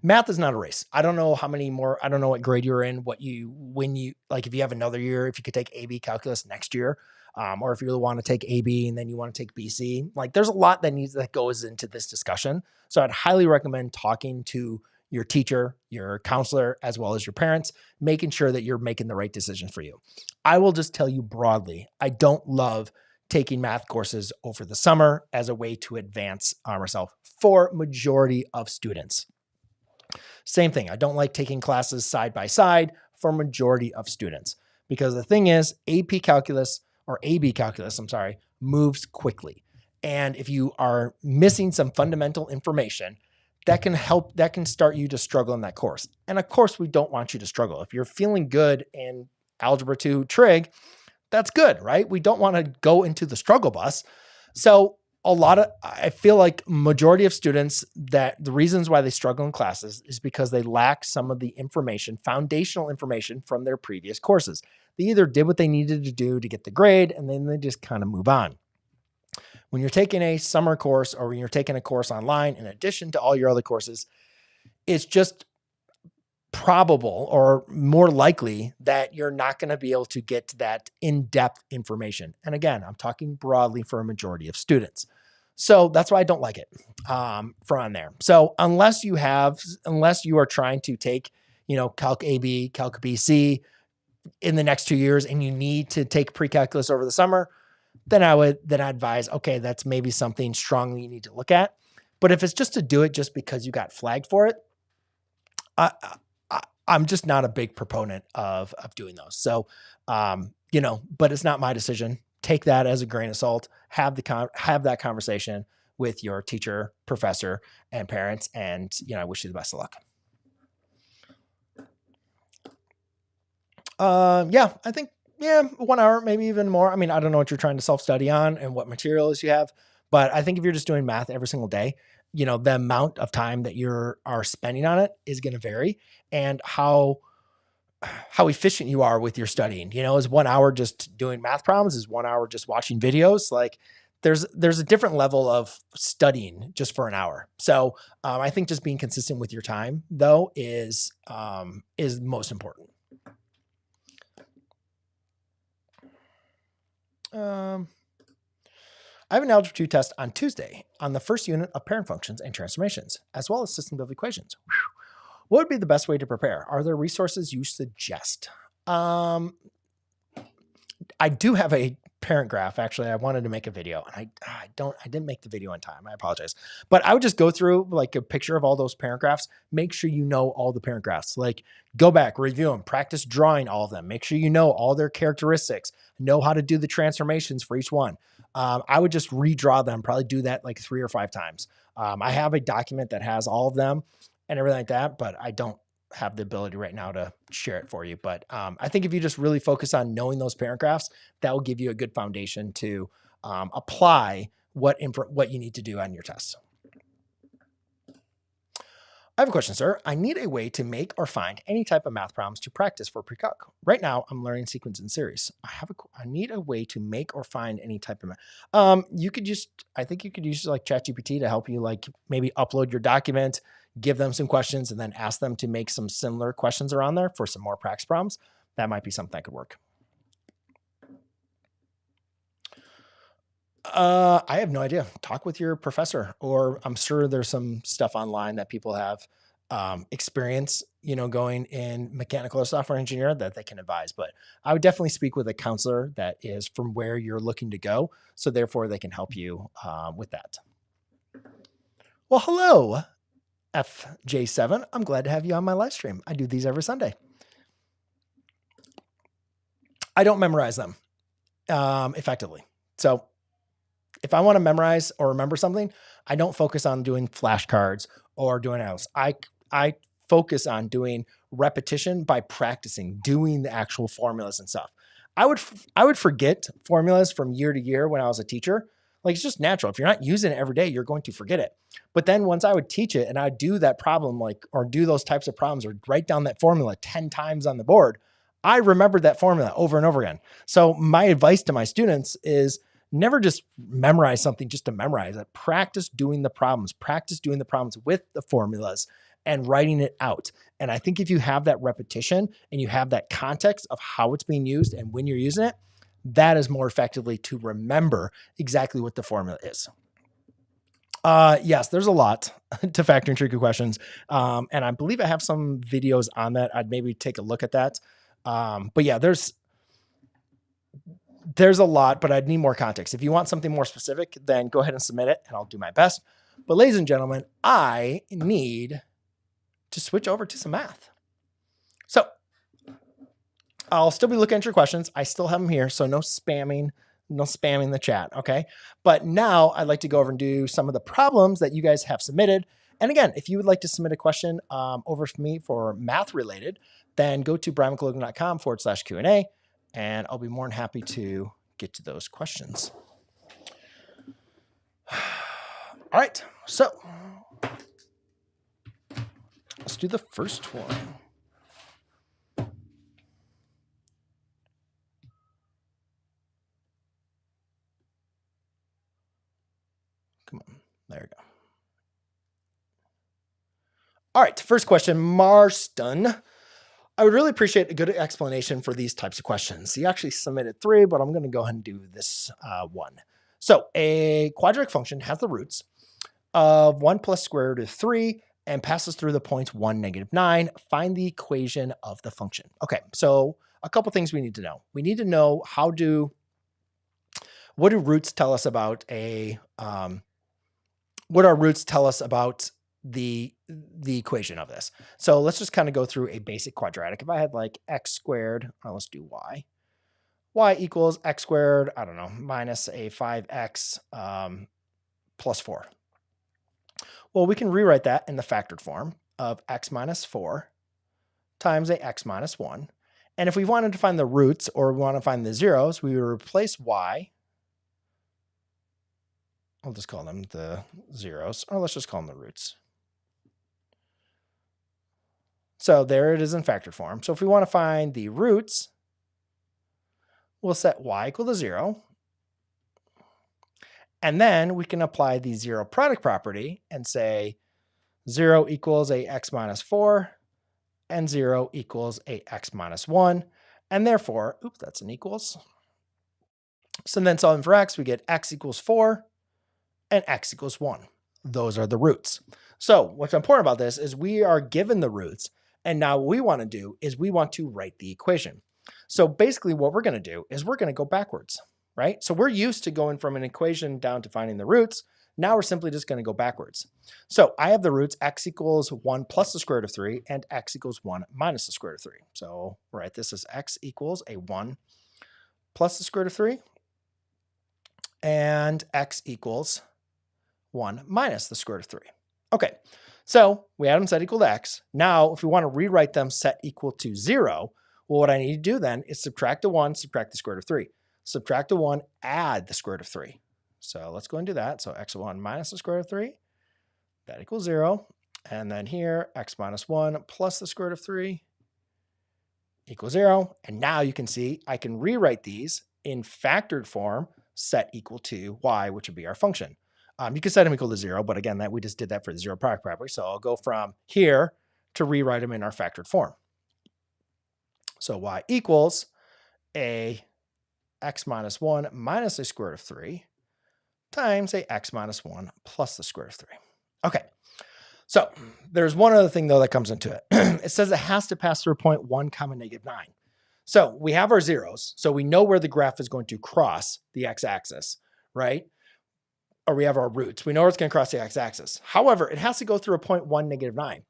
math is not a race. I don't know how many more, I don't know what grade you're in, if you have another year, if you could take AB calculus next year, or if you want to take AB and then you want to take BC, like there's a lot that goes into this discussion. So I'd highly recommend talking to your teacher, your counselor, as well as your parents, making sure that you're making the right decision for you. I will just tell you broadly, I don't love taking math courses over the summer as a way to advance ourselves for majority of students. Same thing. I don't like taking classes side by side for majority of students because the thing is AB calculus, moves quickly. And if you are missing some fundamental information, that can start you to struggle in that course. And of course, we don't want you to struggle. If you're feeling good in Algebra 2 trig, that's good, right? We don't want to go into the struggle bus. So I feel like majority of students, that the reasons why they struggle in classes is because they lack some of the foundational information from their previous courses. They either did what they needed to do to get the grade, and then they just kind of move on. When you're taking a summer course or when you're taking a course online, in addition to all your other courses, it's just probable or more likely that you're not going to be able to get to that in-depth information. And again, I'm talking broadly for a majority of students. So that's why I don't like it from there. So unless you are trying to take, Calc AB, Calc BC in the next 2 years and you need to take pre-calculus over the summer, then I advise, okay, that's maybe something strongly you need to look at. But if it's just to do it just because you got flagged for it, I'm just not a big proponent of doing those. So, but it's not my decision. Take that as a grain of salt, have that conversation with your teacher, professor, and parents. And, I wish you the best of luck. I think, 1 hour, maybe even more. I mean, I don't know what you're trying to self-study on and what materials you have, but I think if you're just doing math every single day, the amount of time that you are spending on it is going to vary, and how efficient you are with your studying. Is 1 hour just doing math problems? Is 1 hour just watching videos? Like there's a different level of studying just for an hour. So I think just being consistent with your time though is most important. I have an Algebra 2 test on Tuesday on the first unit of parent functions and transformations, as well as systems of equations. What would be the best way to prepare? Are there resources you suggest? I do have a parent graph. Actually, I wanted to make a video and I didn't make the video in time. I apologize. But I would just go through like a picture of all those parent graphs. Make sure you know all the parent graphs. Like go back, review them, practice drawing all of them. Make sure you know all their characteristics, know how to do the transformations for each one. I would just redraw them, probably do that like 3 or 5 times. I have a document that has all of them and everything like that, but I don't have the ability right now to share it for you. But I think if you just really focus on knowing those parent graphs, that will give you a good foundation to apply what you need to do on your tests. I have a question, sir. I need a way to make or find any type of math problems to practice for pre-calc. Right now, I'm learning sequence and series. I need a way to make or find any type of math. I think you could use like ChatGPT to help you, like maybe upload your document, give them some questions, and then ask them to make some similar questions around there for some more practice problems. That might be something that could work. I have no idea. Talk with your professor, or I'm sure there's some stuff online that people have experience, going in mechanical or software engineer that they can advise. But I would definitely speak with a counselor that is from where you're looking to go. So therefore they can help you with that. Well, hello, FJ7. I'm glad to have you on my live stream. I do these every Sunday. I don't memorize them effectively. So if I want to memorize or remember something, I don't focus on doing flashcards or doing else. I focus on doing repetition by practicing, doing the actual formulas and stuff. I would forget formulas from year to year when I was a teacher. Like it's just natural. If you're not using it every day, you're going to forget it. But then once I would teach it and I'd do that problem, or do those types of problems or write down that formula 10 times on the board, I remembered that formula over and over again. So my advice to my students is never just memorize something just to memorize it. Practice doing the problems, with the formulas and writing it out. And I think if you have that repetition and you have that context of how it's being used and when you're using it, that is more effectively to remember exactly what the formula is. Yes, there's a lot to factoring tricky questions. And I believe I have some videos on that. I'd maybe take a look at that. But yeah, there's a lot, but I'd need more context. If you want something more specific, then go ahead and submit it and I'll do my best. But ladies and gentlemen, I need to switch over to some math. So I'll still be looking at your questions. I still have them here. So no spamming the chat. Okay. But now I'd like to go over and do some of the problems that you guys have submitted. And again, if you would like to submit a question over for me for math related, then go to brianmclogan.com/Q&A. And I'll be more than happy to get to those questions. All right, so let's do the first one. Come on, there we go. All right, first question, Marston. I would really appreciate a good explanation for these types of questions. You actually submitted 3, but I'm going to go ahead and do this one. So a quadratic function has the roots of 1 plus square root of 3 and passes through the points 1, -9. Find the equation of the function. Okay, so a couple things we need to know. We need to know what do roots tell us about what our roots tell us about the equation of this. So let's just kind of go through a basic quadratic. If I had like x squared, let's do y. Y equals x squared, I don't know, minus a 5x plus 4. Well, we can rewrite that in the factored form of x minus 4 times a x minus 1. And if we wanted to find the roots or we want to find the zeros, we would replace y. I'll just call them the zeros, or let's just call them the roots. So there it is in factored form. So if we want to find the roots, we'll set y equal to 0. And then we can apply the zero product property and say 0 equals a x minus 4 and 0 equals a x minus 1. And therefore, oops, that's an equals. So then solving for x, we get x equals 4 and x equals 1. Those are the roots. So what's important about this is we are given the roots, and now what we want to do is we want to write the equation. So basically what we're going to do is we're going to go backwards, right? So we're used to going from an equation down to finding the roots. Now we're simply just going to go backwards. So I have the roots x equals 1 plus the square root of 3 and x equals 1 minus the square root of 3. So write this as x equals a 1 plus the square root of 3 and x equals 1 minus the square root of 3. Okay, so we had them set equal to x. Now, if we want to rewrite them set equal to 0, well, what I need to do then is subtract the 1, subtract the square root of 3. Subtract the 1, add the square root of 3. So let's go and do that. So x1 minus the square root of 3, that equals 0. And then here, x minus 1 plus the square root of 3 equals 0. And now you can see I can rewrite these in factored form, set equal to y, which would be our function. You can set them equal to 0, but again, we just did that for the zero product property. So I'll go from here to rewrite them in our factored form. So y equals a x minus 1 minus the square root of 3 times a x minus 1 plus the square root of 3. Okay, so there's one other thing, though, that comes into it. It says it has to pass through point 1 comma negative 9. So we have our zeros, so we know where the graph is going to cross the x-axis, right? Or we have our roots. We know where it's going to cross the x-axis. However, it has to go through a point 1, negative 9.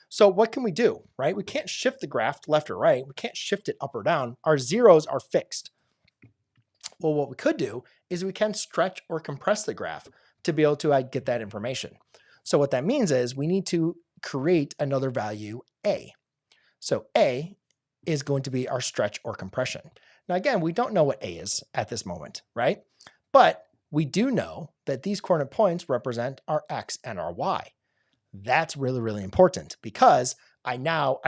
So what can we do, right? We can't shift the graph left or right. We can't shift it up or down. Our zeros are fixed. Well, what we could do is we can stretch or compress the graph to be able to get that information. So what that means is we need to create another value, a. So a is going to be our stretch or compression. Now, again, we don't know what a is at this moment, right? But we do know that these coordinate points represent our x and our y. That's really, really important because I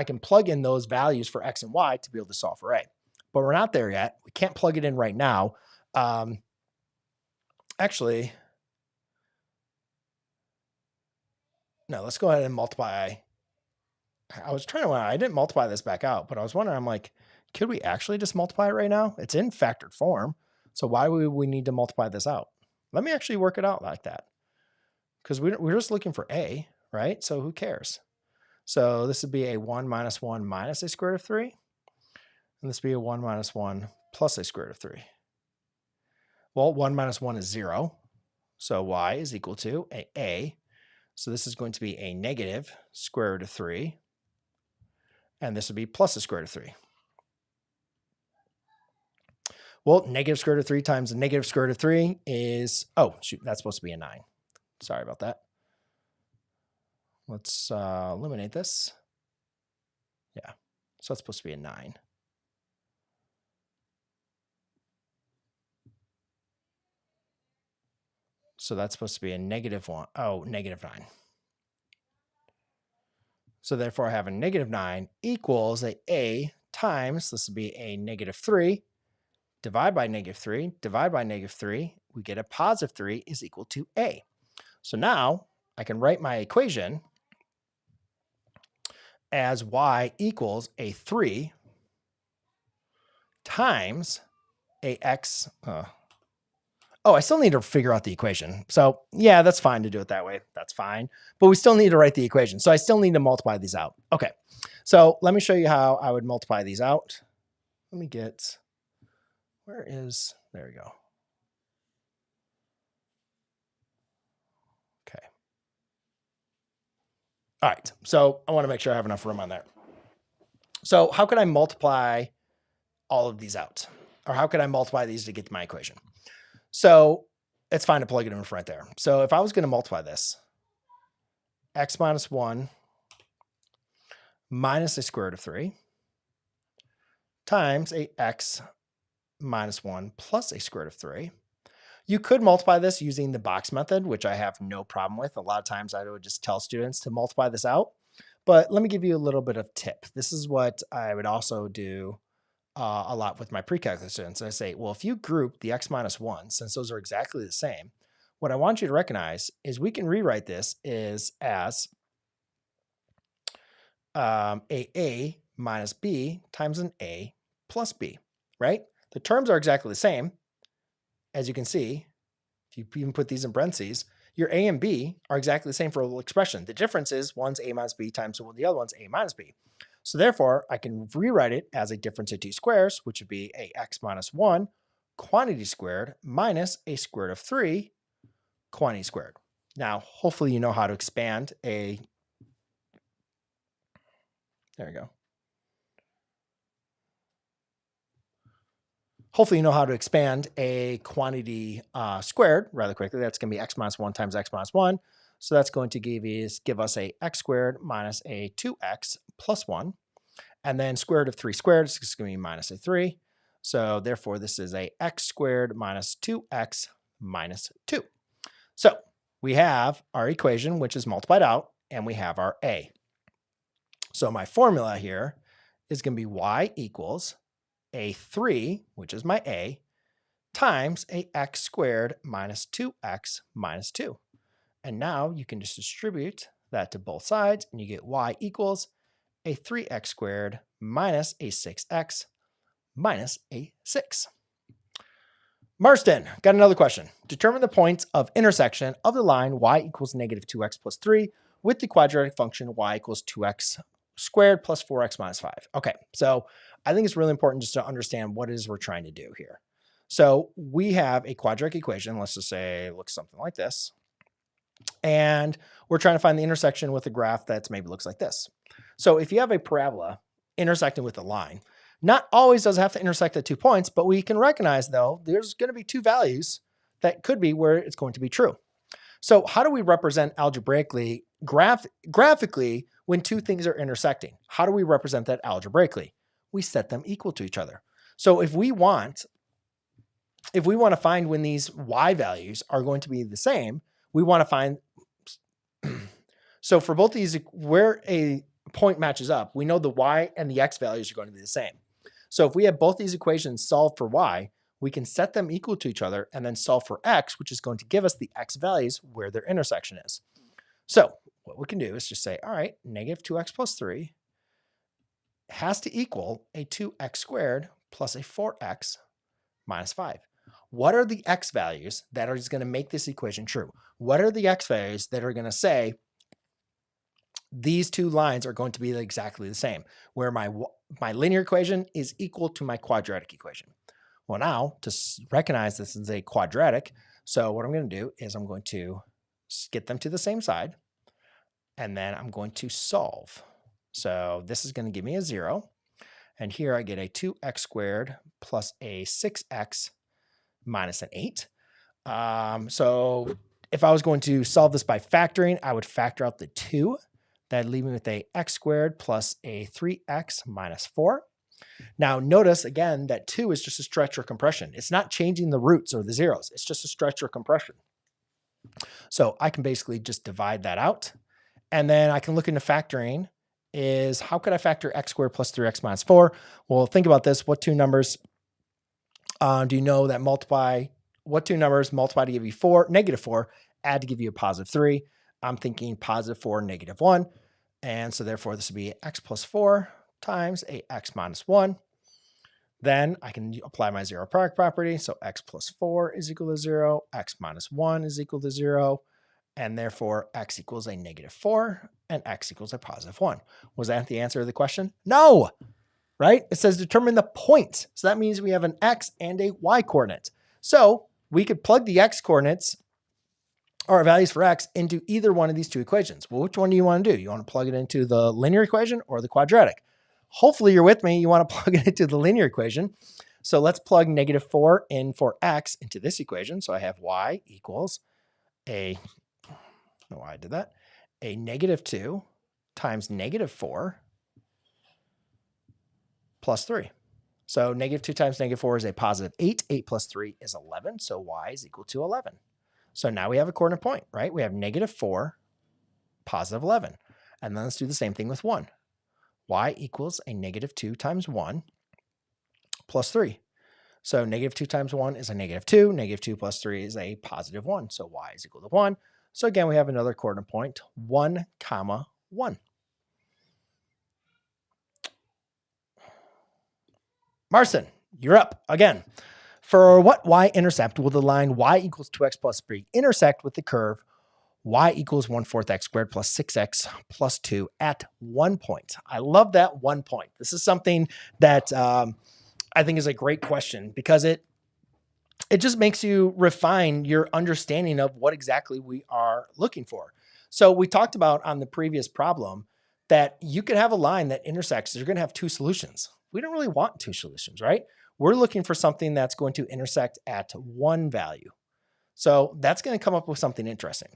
can plug in those values for x and y to be able to solve for a. But we're not there yet. We can't plug it in right now. Actually, no, let's go ahead and multiply. I didn't multiply this back out, but I was wondering, I'm like, could we actually just multiply it right now? It's in factored form. So why would we need to multiply this out? Let me actually work it out like that. Because we're just looking for a, right? So who cares? So this would be a 1 minus 1 minus a square root of 3. And this would be a 1 minus 1 plus a square root of 3. Well, 1 minus 1 is 0. So y is equal to a. So this is going to be a negative square root of 3. And this would be plus the square root of 3. Well, negative square root of 3 times the negative square root of 3 is, oh, shoot, that's supposed to be a 9. Sorry about that. Let's eliminate this. Yeah, so that's supposed to be a 9. So that's supposed to be a negative 1. Oh, negative 9. So therefore, I have a negative 9 equals a times, this would be a negative 3, divide by negative 3, divide by negative 3, we get a positive 3 is equal to a. So now I can write my equation as y equals a 3 times a x. Oh, I still need to figure out the equation. So yeah, that's fine to do it that way. That's fine. But we still need to write the equation. So I still need to multiply these out. Okay. So let me show you how I would multiply these out. Let me get, there we go. Okay. All right. So I want to make sure I have enough room on there. So how could I multiply all of these out? Or how could I multiply these to get to my equation? So it's fine to plug it in right there. So if I was going to multiply this, x minus 1 minus a square root of 3 times a x minus 1 plus a square root of 3. You could multiply this using the box method, which I have no problem with. A lot of times I would just tell students to multiply this out. But let me give you a little bit of tip. This is what I would also do a lot with my pre-calculus students. I say, well, if you group the x minus 1, since those are exactly the same, what I want you to recognize is we can rewrite this as a minus b times an a plus b, right? The terms are exactly the same. As you can see, if you even put these in parentheses, your a and b are exactly the same for a little expression. The difference is one's a minus b times the other one's a minus b. So therefore, I can rewrite it as a difference of two squares, which would be a x minus 1 quantity squared minus a square root of 3 quantity squared. Now, hopefully you know how to expand a, there we go. Hopefully you know how to expand a quantity squared rather quickly. That's going to be x minus 1 times x minus 1. So that's going to give us a x squared minus a 2x plus 1. And then square root of 3 squared is going to be minus a 3. So therefore, this is a x squared minus 2x minus 2. So we have our equation, which is multiplied out, and we have our a. So my formula here is going to be y equals a 3, which is my a, times a x squared minus 2x minus 2. And now you can just distribute that to both sides, and you get y equals a 3x squared minus a 6x minus a 6. Marston, got another question. Determine the points of intersection of the line y equals negative 2x plus 3 with the quadratic function y equals 2x squared plus 4x minus 5. Okay, so I think it's really important just to understand what it is we're trying to do here. So we have a quadratic equation. Let's just say it looks something like this. And we're trying to find the intersection with a graph that maybe looks like this. So if you have a parabola intersecting with a line, not always does it have to intersect at 2 points, but we can recognize, though, there's going to be 2 values that could be where it's going to be true. So how do we represent algebraically, graphically, when 2 things are intersecting? How do we represent that algebraically? We set them equal to each other. So if we want to find when these y values are going to be the same, we want to find, so for both these, where a point matches up, we know the y and the x values are going to be the same. So if we have both these equations solved for y, we can set them equal to each other and then solve for x, which is going to give us the x values where their intersection is. So what we can do is just say, all right, negative 2x plus 3 has to equal a 2x squared plus a 4x minus 5. What are the x values that are just going to make this equation true? What are the x values that are going to say these 2 lines are going to be exactly the same, where my linear equation is equal to my quadratic equation? Well, now to recognize this is a quadratic, so what I'm going to do is I'm going to get them to the same side, and then I'm going to solve. So this is going to give me a 0, and here I get a 2x squared plus a 6x minus an 8. So if I was going to solve this by factoring, I would factor out the 2. That'd leave me with a x squared plus a 3x minus 4. Now notice again that 2 is just a stretch or compression. It's not changing the roots or the zeros. It's just a stretch or compression. So I can basically just divide that out. And then I can look into factoring is how could I factor x squared plus 3x minus 4? Well, think about this. What 2 numbers do you know that multiply? What 2 numbers multiply to give you 4, negative 4, add to give you a positive 3? I'm thinking positive 4, negative 1. And so therefore this would be x plus 4 times a x minus 1. Then I can apply my 0 product property. So x plus 4 is equal to 0, x minus 1 is equal to 0, and therefore x equals a negative 4 and x equals a positive 1. Was that the answer to the question? No, right? It says determine the point. So that means we have an x and a y coordinate. So we could plug the x coordinates or values for x into either one of these 2 equations. Well, which one do you want to do? You want to plug it into the linear equation or the quadratic? Hopefully you're with me. You want to plug it into the linear equation. So let's plug negative 4 in for x into this equation. So I have y equals a, I don't know why I did that, a negative 2 times negative 4 plus 3. So negative 2 times negative 4 is a positive 8. 8 plus 3 is 11. So y is equal to 11. So now we have a coordinate point, right? We have negative 4, positive 11. And then let's do the same thing with 1. Y equals a negative 2 times 1 plus 3. So negative 2 times 1 is a negative 2. Negative 2 plus 3 is a positive 1. So y is equal to 1. So again, we have another coordinate point, 1, comma 1. Marcin, you're up again. For what y-intercept will the line y equals 2x plus 3 intersect with the curve y equals 1/4 x squared plus 6x plus 2 at 1 point? I love that 1 point. This is something that I think is a great question because it just makes you refine your understanding of what exactly we are looking for. So we talked about on the previous problem that you could have a line that intersects. You're going to have two solutions. We don't really want two solutions, right? We're looking for something that's going to intersect at one value. So that's going to come up with something interesting.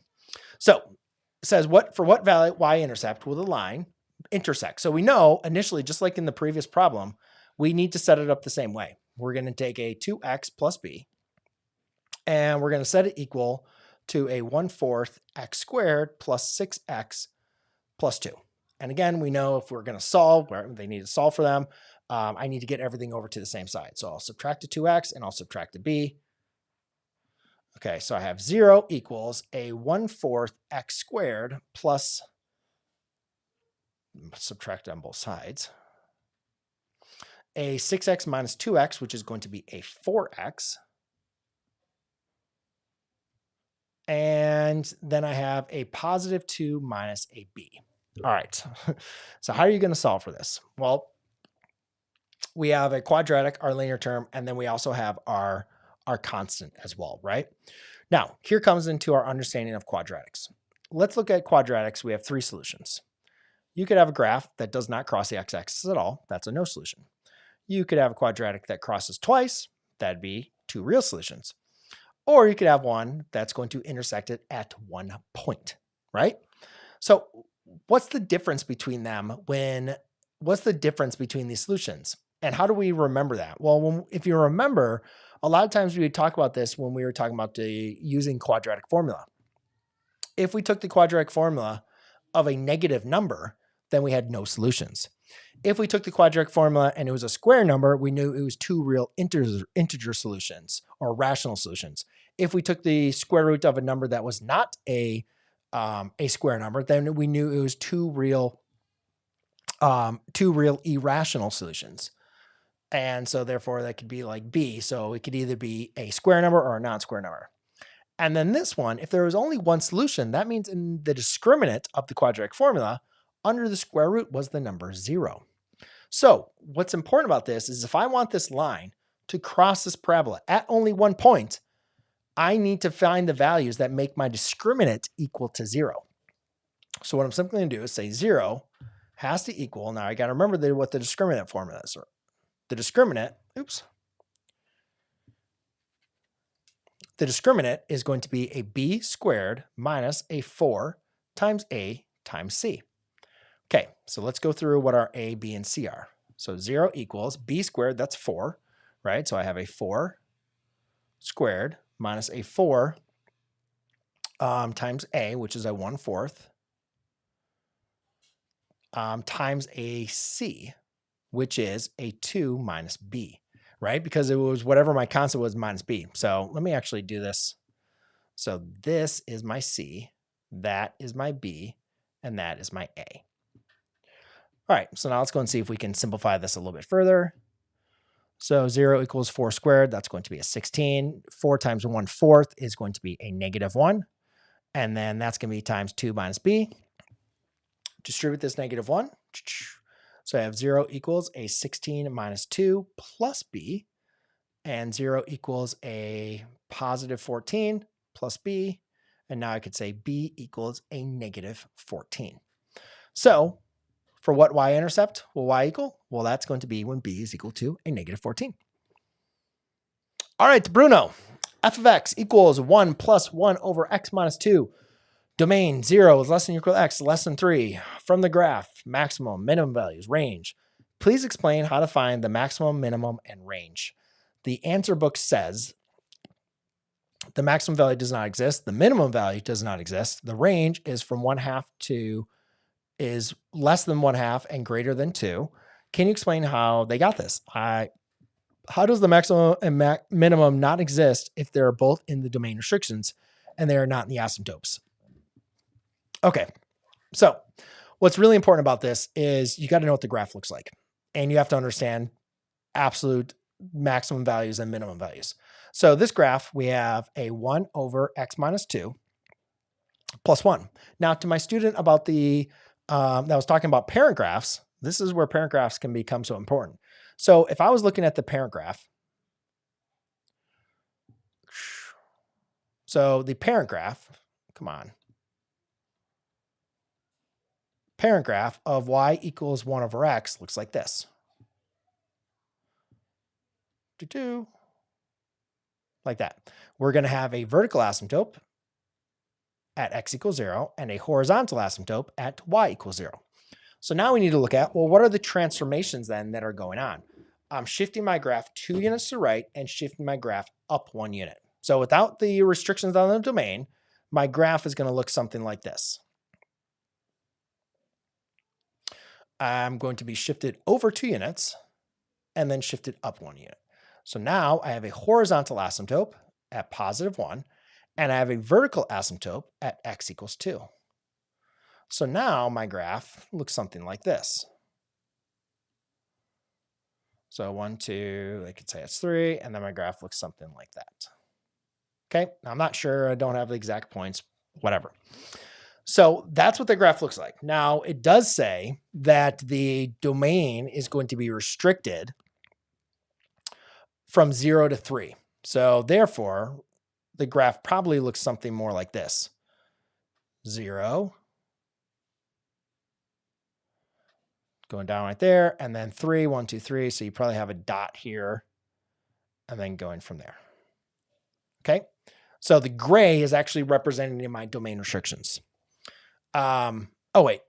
So it says for what value y-intercept will the line intersect? So we know initially, just like in the previous problem, we need to set it up the same way. We're going to take a 2x plus b, and we're going to set it equal to a 1/4 x squared plus 6x plus 2. And again, we know if we're going to solve, where they need to solve for them, I need to get everything over to the same side. So I'll subtract a 2x and I'll subtract a b. Okay, so I have 0 equals a 1/4 x squared plus, subtract on both sides, a 6x minus 2x, which is going to be a 4x. And then I have a positive 2 minus a b. All right, so how are you going to solve for this? Well, we have a quadratic, our linear term, and then we also have our constant as well, right? Now, here comes into our understanding of quadratics. Let's look at quadratics. We have three solutions. You could have a graph that does not cross the x-axis at all. That's a no solution. You could have a quadratic that crosses twice. That'd be two real solutions. Or you could have one that's going to intersect it at 1 point, right? So what's the difference between them what's the difference between these solutions? And how do we remember that? Well, if you remember, a lot of times we would talk about this when we were talking about using quadratic formula. If we took the quadratic formula of a negative number, then we had no solutions. If we took the quadratic formula and it was a square number, we knew it was two real integer solutions or rational solutions. If we took the square root of a number that was not a square number, then we knew it was two real irrational solutions. And so therefore that could be like b. So it could either be a square number or a non-square number. And then this one, if there was only one solution, that means in the discriminant of the quadratic formula, under the square root was the number 0. So what's important about this is if I want this line to cross this parabola at only 1 point, I need to find the values that make my discriminant equal to 0. So what I'm simply going to do is say 0 has to equal, now I got to remember what the discriminant formula is. The discriminant is going to be a b squared minus a 4 times a times c. Okay, so let's go through what our a, b, and c are. So 0 equals b squared, that's 4, right? So I have a 4 squared minus a 4 times a, which is a 1/4, times a c, which is a 2 minus b, right? Because it was whatever my constant was minus b. So let me actually do this. So this is my c, that is my b, and that is my a. All right, so now let's go and see if we can simplify this a little bit further. So 0 equals 4 squared, that's going to be a 16. 4 times 1/4 is going to be a -1. And then that's going to be times 2 minus b. Distribute this -1. So I have 0 equals a 16 minus 2 plus b. And 0 equals a positive 14 plus b. And now I could say b equals a -14. So for what y-intercept will y equal? Well, that's going to be when b is equal to a -14. All right, Bruno, f of x equals 1 plus 1 over x minus 2. Domain 0 is less than or equal to x, less than 3. From the graph, maximum, minimum values, range. Please explain how to find the maximum, minimum, and range. The answer book says the maximum value does not exist. The minimum value does not exist. The range is from 1/2 to is less than 1/2 and greater than 2. Can you explain how they got this? How does the maximum and minimum not exist if they're both in the domain restrictions and they are not in the asymptotes? Okay, so what's really important about this is you got to know what the graph looks like, and you have to understand absolute maximum values and minimum values. So this graph, we have a 1 over x minus 2 plus 1. Now, to my student about the that was talking about parent graphs, this is where parent graphs can become so important. So if I was looking at the parent graph, so the parent graph, come on, parent graph of y equals 1 over x looks like this. Like that. We're going to have a vertical asymptote at x equals 0 and a horizontal asymptote at y equals 0. So now we need to look at, well, what are the transformations then that are going on? I'm shifting my graph 2 units to the right and shifting my graph up 1 unit. So without the restrictions on the domain, my graph is going to look something like this. I'm going to be shifted over 2 units and then shifted up 1 unit. So now I have a horizontal asymptote at positive 1, and I have a vertical asymptote at x equals 2. So now my graph looks something like this. So 1, 2, I could say it's 3, and then my graph looks something like that. Okay, now I'm not sure, I don't have the exact points, whatever. So that's what the graph looks like. Now it does say that the domain is going to be restricted from 0 to 3. So therefore, the graph probably looks something more like this. 0, going down right there, and then 3, 1, 2, 3. So you probably have a dot here, and then going from there. Okay, so the gray is actually representing my domain restrictions. Oh wait,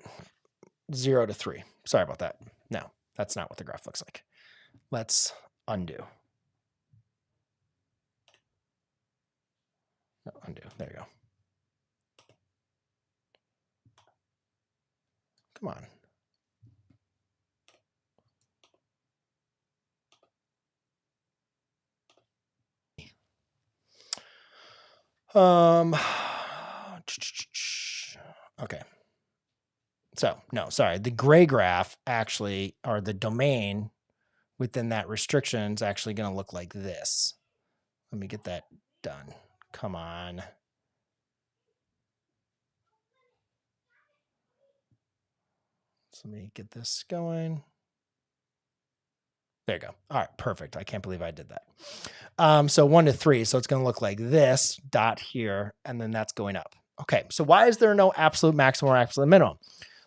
0 to 3. Sorry about that. No, that's not what the graph looks like. Let's undo. No, undo. There you go. Come on. Okay. So, no, sorry. The gray graph actually, or the domain within that restriction is actually going to look like this. Let me get that done. Come on. So let me get this going. There you go. All right, perfect. I can't believe I did that. So 1 to 3. So it's going to look like this dot here, and then that's going up. Okay, so why is there no absolute maximum or absolute minimum?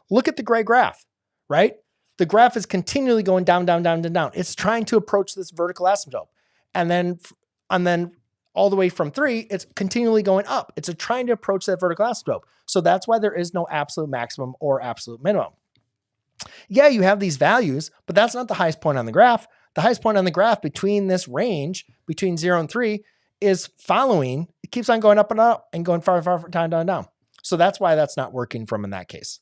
Look at the gray graph, right? The graph is continually going down, down, down, down, down. It's trying to approach this vertical asymptote. And then all the way from 3, it's continually going up. It's trying to approach that vertical asymptote. So that's why there is no absolute maximum or absolute minimum. Yeah, you have these values, but that's not the highest point on the graph. The highest point on the graph between this range, between 0 and 3, is following. It keeps on going up and up and going far, far, down, down, down. So that's why that's not working from in that case.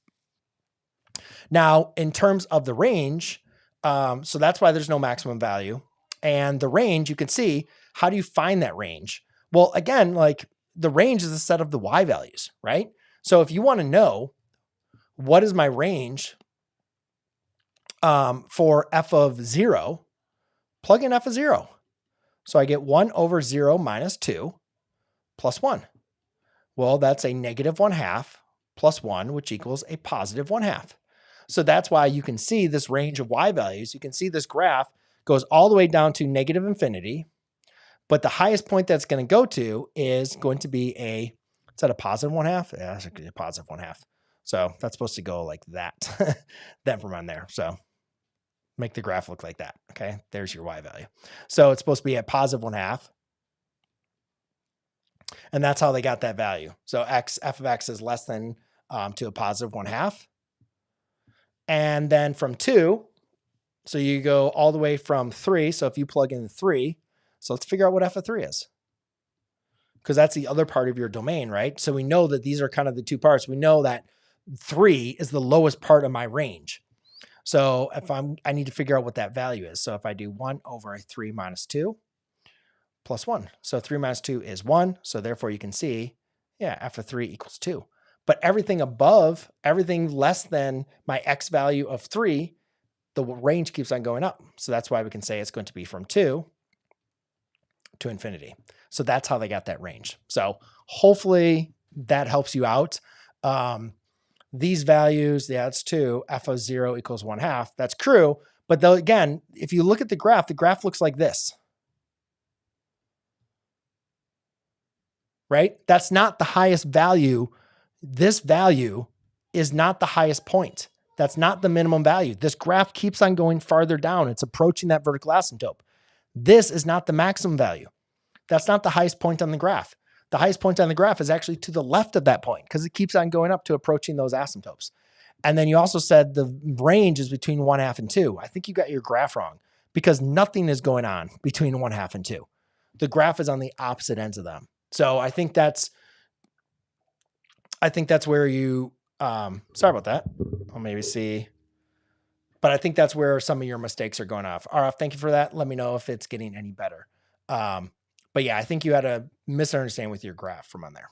Now, in terms of the range, so that's why there's no maximum value. And the range, you can see, how do you find that range? Well, again, like the range is a set of the y values, right? So if you want to know what is my range for f of 0, plug in f of 0. So I get 1 over 0 minus 2 plus 1. Well, that's a negative 1/2 plus 1, which equals a positive 1/2. So that's why you can see this range of y values. You can see this graph goes all the way down to negative infinity, but the highest point that's going to go to is going to be is that a positive 1/2? Yeah, that's a positive 1/2. So that's supposed to go like that, then from on there. So make the graph look like that. Okay, there's your y value. So it's supposed to be a positive 1/2. And that's how they got that value. So f of x is less than to a positive 1/2. And then from 2, so you go all the way from 3. So if you plug in 3, so let's figure out what f of 3 is. Because that's the other part of your domain, right? So we know that these are kind of the two parts. We know that 3 is the lowest part of my range. So if I need to figure out what that value is. So if I do 1 over 3 minus 2 plus 1. So 3 minus 2 is 1. So therefore you can see, yeah, f of 3 equals 2. But everything above, everything less than my x value of 3, the range keeps on going up. So that's why we can say it's going to be from 2 to infinity. So that's how they got that range. So hopefully that helps you out. These values, yeah, it's 2, f of 0 equals 1/2. That's true. But though, again, if you look at the graph looks like this. Right? That's not the highest value. This value is not the highest point. That's not the minimum value. This graph keeps on going farther down. It's approaching that vertical asymptote. This is not the maximum value. That's not the highest point on the graph. The highest point on the graph is actually to the left of that point because it keeps on going up to approaching those asymptotes. And then you also said the range is between 1/2 and 2. I think you got your graph wrong because nothing is going on between 1/2 and 2. The graph is on the opposite ends of them. So I think that's where you, sorry about that. I'll maybe see, but I think that's where some of your mistakes are going off. RF, thank you for that. Let me know if it's getting any better. But yeah, I think you had a misunderstanding with your graph from on there.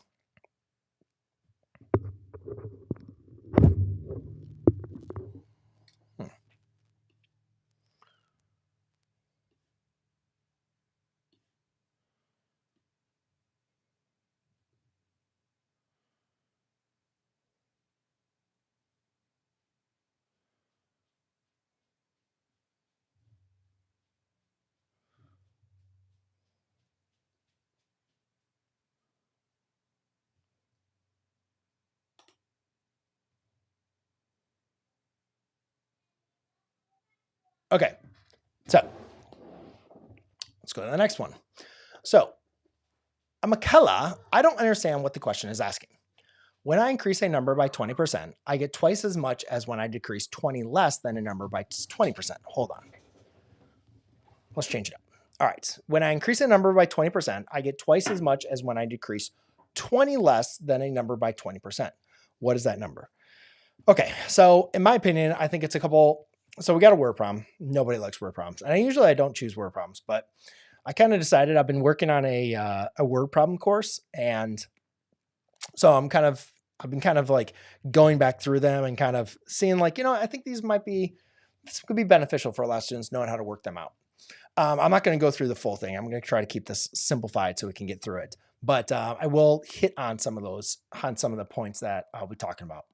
Okay, so let's go to the next one. So, Michaela, I don't understand what the question is asking. When I increase a number by 20%, I get twice as much as when I decrease 20 less than a number by 20%. Hold on. Let's change it up. All right. When I increase a number by 20%, I get twice as much as when I decrease 20 less than a number by 20%. What is that number? Okay. So in my opinion, I think it's a couple. So we got a word problem. Nobody likes word problems. And I don't choose word problems, but I kind of decided I've been working on a word problem course. And so I've been kind of like going back through them and kind of seeing like, I think this could be beneficial for a lot of students knowing how to work them out. I'm not going to go through the full thing. I'm going to try to keep this simplified so we can get through it. But I will hit on some of the points that I'll be talking about.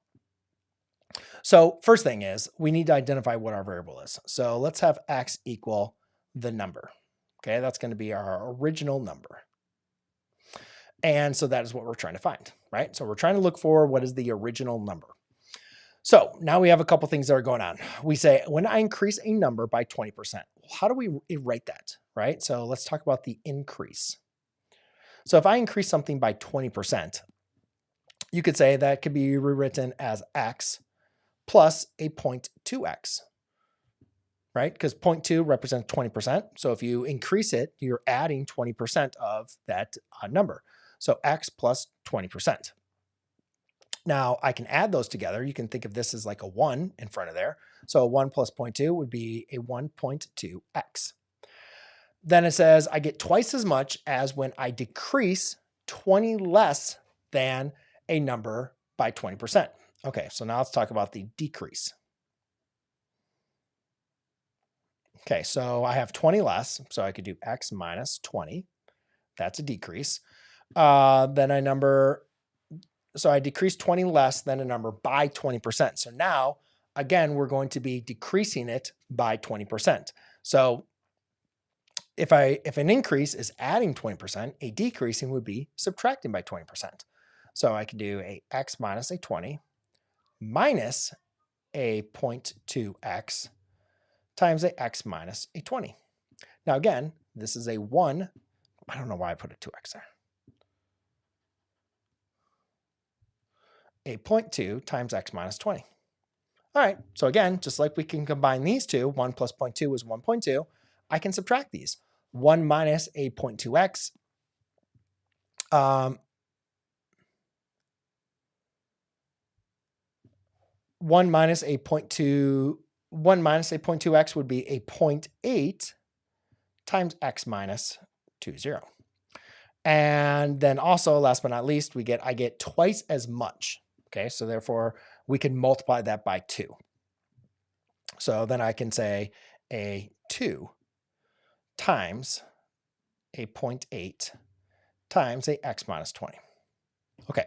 So first thing is we need to identify what our variable is. So let's have x equal the number. Okay, that's going to be our original number. And so that is what we're trying to find, right? So we're trying to look for what is the original number. So now we have a couple things that are going on. We say, when I increase a number by 20%, how do we write that, right? So let's talk about the increase. So if I increase something by 20%, you could say that could be rewritten as x plus a 0.2x, right? Because 0.2 represents 20%. So if you increase it, you're adding 20% of that number. So x plus 20%. Now I can add those together. You can think of this as like a 1 in front of there. So 1 plus 0.2 would be a 1.2x. Then it says I get twice as much as when I decrease 20 less than a number by 20%. Okay, so now let's talk about the decrease. Okay, so I have 20 less, so I could do x minus 20. That's a decrease. Then I decrease 20 less than a number by 20%. So now, again, we're going to be decreasing it by 20%. So if an increase is adding 20%, a decreasing would be subtracting by 20%. So I can do a x minus a 20 minus a 0.2x times a x minus a 20. Now again, this is a 1. I don't know why I put a 2x there. A 0.2 times x minus 20. All right, so again, just like we can combine these two, 1 plus 0.2 is 1.2, I can subtract these. 1 minus a 0.2x, 1 minus a 0.2 1 minus a 0.2x would be a 0.8 times x minus 20. And then also, last but not least, I get twice as much. Okay, so therefore we can multiply that by 2. So then I can say a 2 times a 0.8 times a x minus 20. Okay,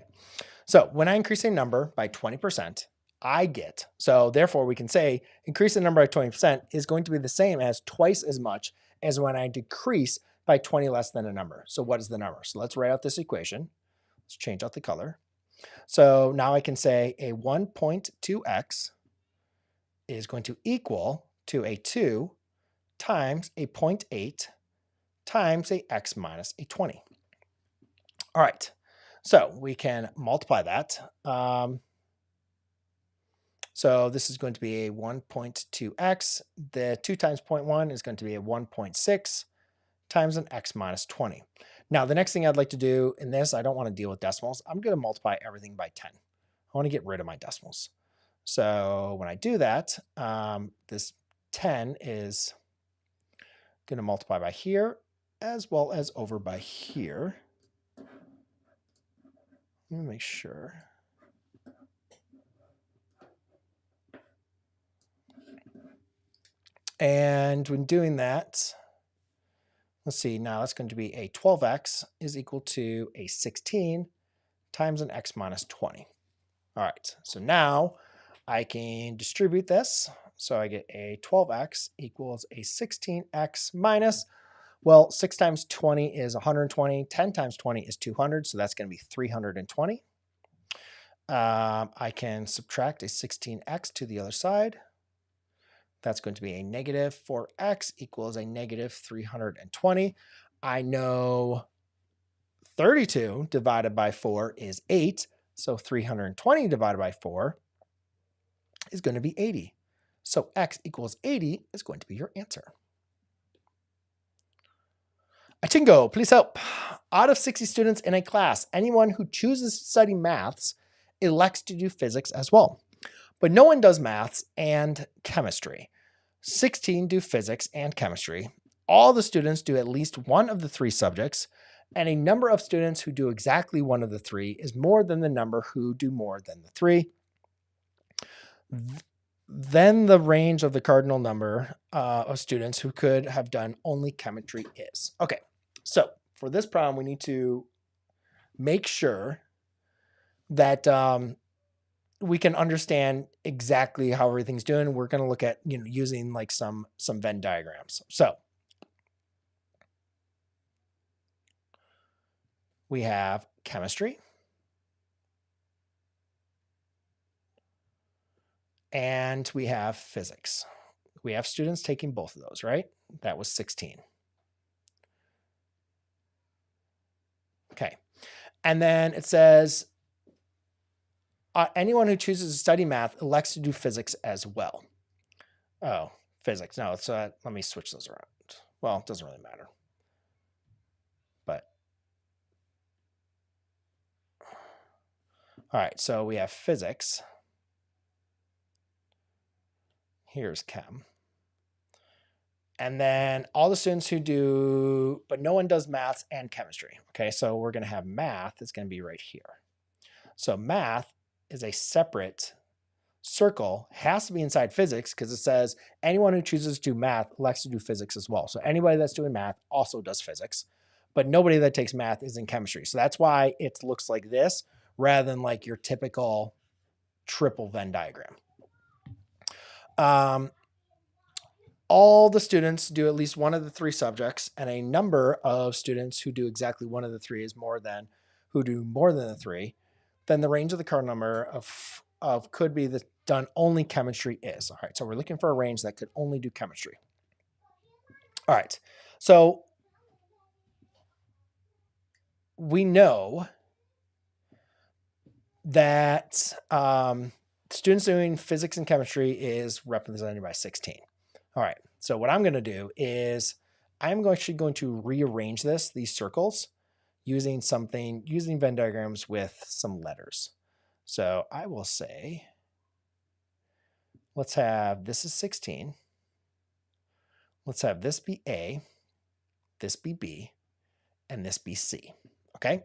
so when I increase a number by 20%, I get, so therefore we can say increase the number by 20% is going to be the same as twice as much as when I decrease by 20 less than a number. So what is the number? So let's write out this equation. Let's change out the color. So now I can say a 1.2x is going to equal to a 2 times a 0.8 times a x minus a 20. All right, so we can multiply that. So this is going to be a 1.2x. The 2 times 0.1 is going to be a 1.6 times an x minus 20. Now, the next thing I'd like to do in this, I don't want to deal with decimals. I'm going to multiply everything by 10. I want to get rid of my decimals. So when I do that, this 10 is going to multiply by here as well as over by here. Let me make sure. And when doing that, let's see, now that's going to be a 12x is equal to a 16 times an x minus 20. All right, so now I can distribute this. So I get a 12x equals a 16x minus, well, 6 times 20 is 120, 10 times 20 is 200, so that's going to be 320. I can subtract a 16x to the other side. That's going to be a negative 4x equals a negative 320. I know 32 divided by 4 is 8. So 320 divided by 4 is going to be 80. So x equals 80 is going to be your answer. Achingo, please help. Out of 60 students in a class, anyone who chooses to study maths elects to do physics as well. But no one does maths and chemistry. 16 do physics and chemistry. All the students do at least one of the 3 subjects, and a number of students who do exactly one of the 3 is more than the number who do more than the 3. Then the range of the cardinal number of students who could have done only chemistry is. Okay, so for this problem, we need to make sure that we can understand exactly how everything's doing. We're going to look at, using like some Venn diagrams. So we have chemistry and we have physics. We have students taking both of those, right? That was 16. Okay. And then it says, anyone who chooses to study math elects to do physics as well. Oh, physics. No, it's, let me switch those around. Well, it doesn't really matter. But, all right, so we have physics. Here's chem. And then all the students who do, but no one does maths and chemistry. Okay, so we're going to have math is going to be right here. So math is a separate circle, has to be inside physics because it says anyone who chooses to do math elects to do physics as well. So anybody that's doing math also does physics, but nobody that takes math is in chemistry. So that's why it looks like this rather than like your typical triple Venn diagram. All the students do at least one of the 3 subjects, and a number of students who do exactly one of the 3 is more than who do more than the 3. Then the range of the cardinal number of could be the done only chemistry is. All right, so we're looking for a range that could only do chemistry. All right, so we know that students doing physics and chemistry is represented by 16. All right, so what I'm going to do is I'm actually going to rearrange these circles, using Venn diagrams with some letters. So I will say let's have this is 16. Let's have this be A, this be B, and this be C. Okay.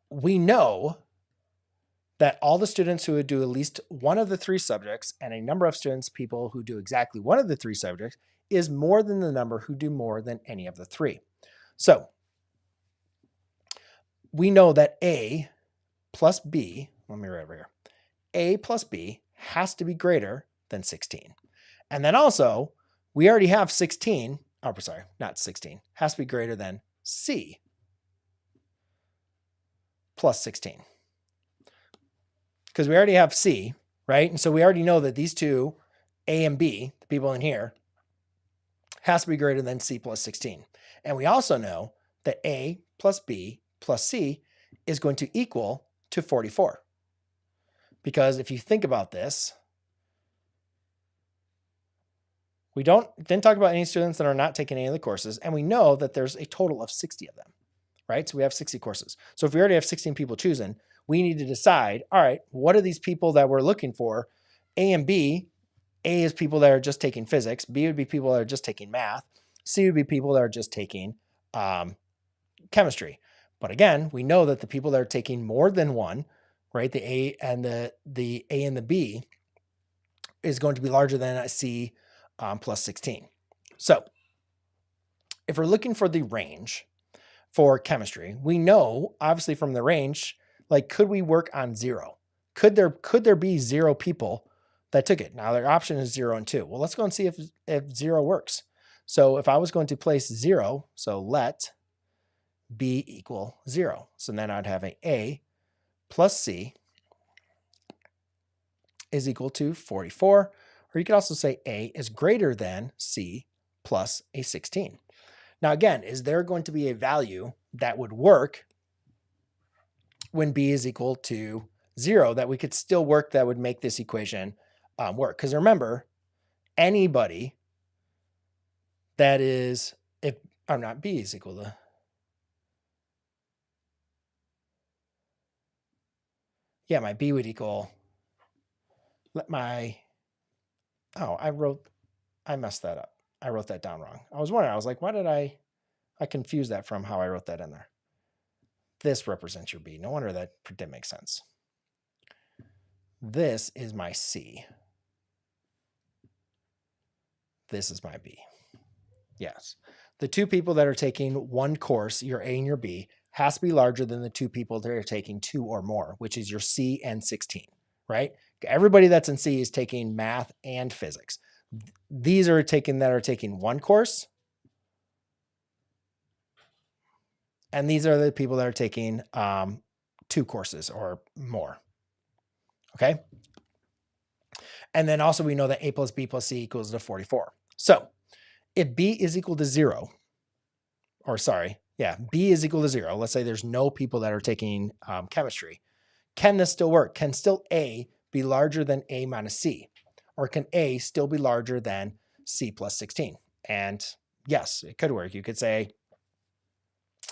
We know that all the students who would do at least one of the three subjects and a number of students, people who do exactly one of the three subjects, is more than the number who do more than any of the three. So we know that A plus B, let me write over here, A plus B has to be greater than 16. And then also, we already have 16, oh, sorry, not 16, has to be greater than C plus 16. Because we already have C, right? And so we already know that these two, A and B, the people in here, has to be greater than C plus 16. And we also know that A plus B plus C is going to equal to 44. Because if you think about this, we didn't talk about any students that are not taking any of the courses, and we know that there's a total of 60 of them, right? So we have 60 courses. So if we already have 16 people choosing, we need to decide, all right, what are these people that we're looking for? A and B. A is people that are just taking physics. B would be people that are just taking math. C would be people that are just taking chemistry. But again, we know that the people that are taking more than one, right, the A and the A and the B is going to be larger than a C plus 16. So if we're looking for the range for chemistry, we know obviously from the range, like, could we work on 0? Could there be 0 people that took it? Now their option is 0 and 2. Well, let's go and see if 0 works. So if I was going to place 0, so let B equal 0. So then I'd have A plus C is equal to 44. Or you could also say A is greater than C plus a 16. Now again, is there going to be a value that would work when B is equal to 0 that we could still work that would make this equation work? Because remember, anybody that is, if I'm not, B is equal to, yeah, my B would equal, let my, oh, I messed that up. I wrote that down wrong. I was wondering, I was like, why did I confused that from how I wrote that in there. This represents your B. No wonder that didn't make sense. This is my C. This is my B. Yes. The two people that are taking one course, your A and your B, has to be larger than the two people that are taking 2 or more, which is your C and 16, right? Everybody that's in C is taking math and physics. These are taking one course. And these are the people that are taking 2 courses or more. Okay. And then also we know that A plus B plus C equals to 44. So if B is equal to 0, or sorry, yeah, B is equal to 0. Let's say there's no people that are taking chemistry. Can this still work? Can still A be larger than A minus C? Or can A still be larger than C plus 16? And yes, it could work. You could say,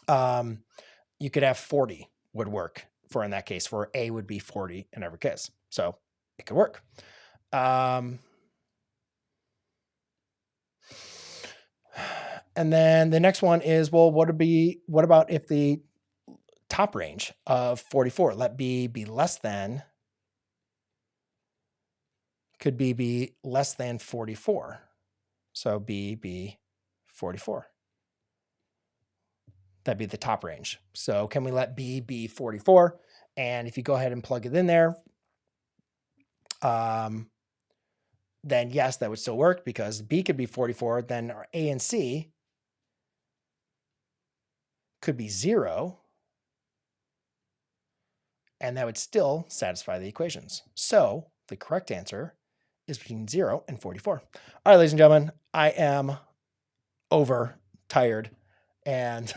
you could have 40 would work for in that case, where A would be 40 in every case. So it could work. And then the next one is, well, what about if the top range of 44, let B be less than, could B be less than 44? So B be 44. That'd be the top range. So can we let B be 44? And if you go ahead and plug it in there, then yes, that would still work because B could be 44. Then our A and C could be 0. And that would still satisfy the equations. So the correct answer is between 0 and 44. All right, ladies and gentlemen, I am overtired and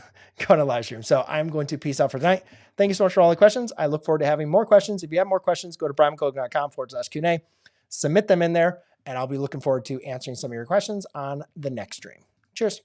going to live stream. So I'm going to peace out for tonight. Thank you so much for all the questions. I look forward to having more questions. If you have more questions, go to brianmclogan.com/Q&A, submit them in there, and I'll be looking forward to answering some of your questions on the next stream. Cheers.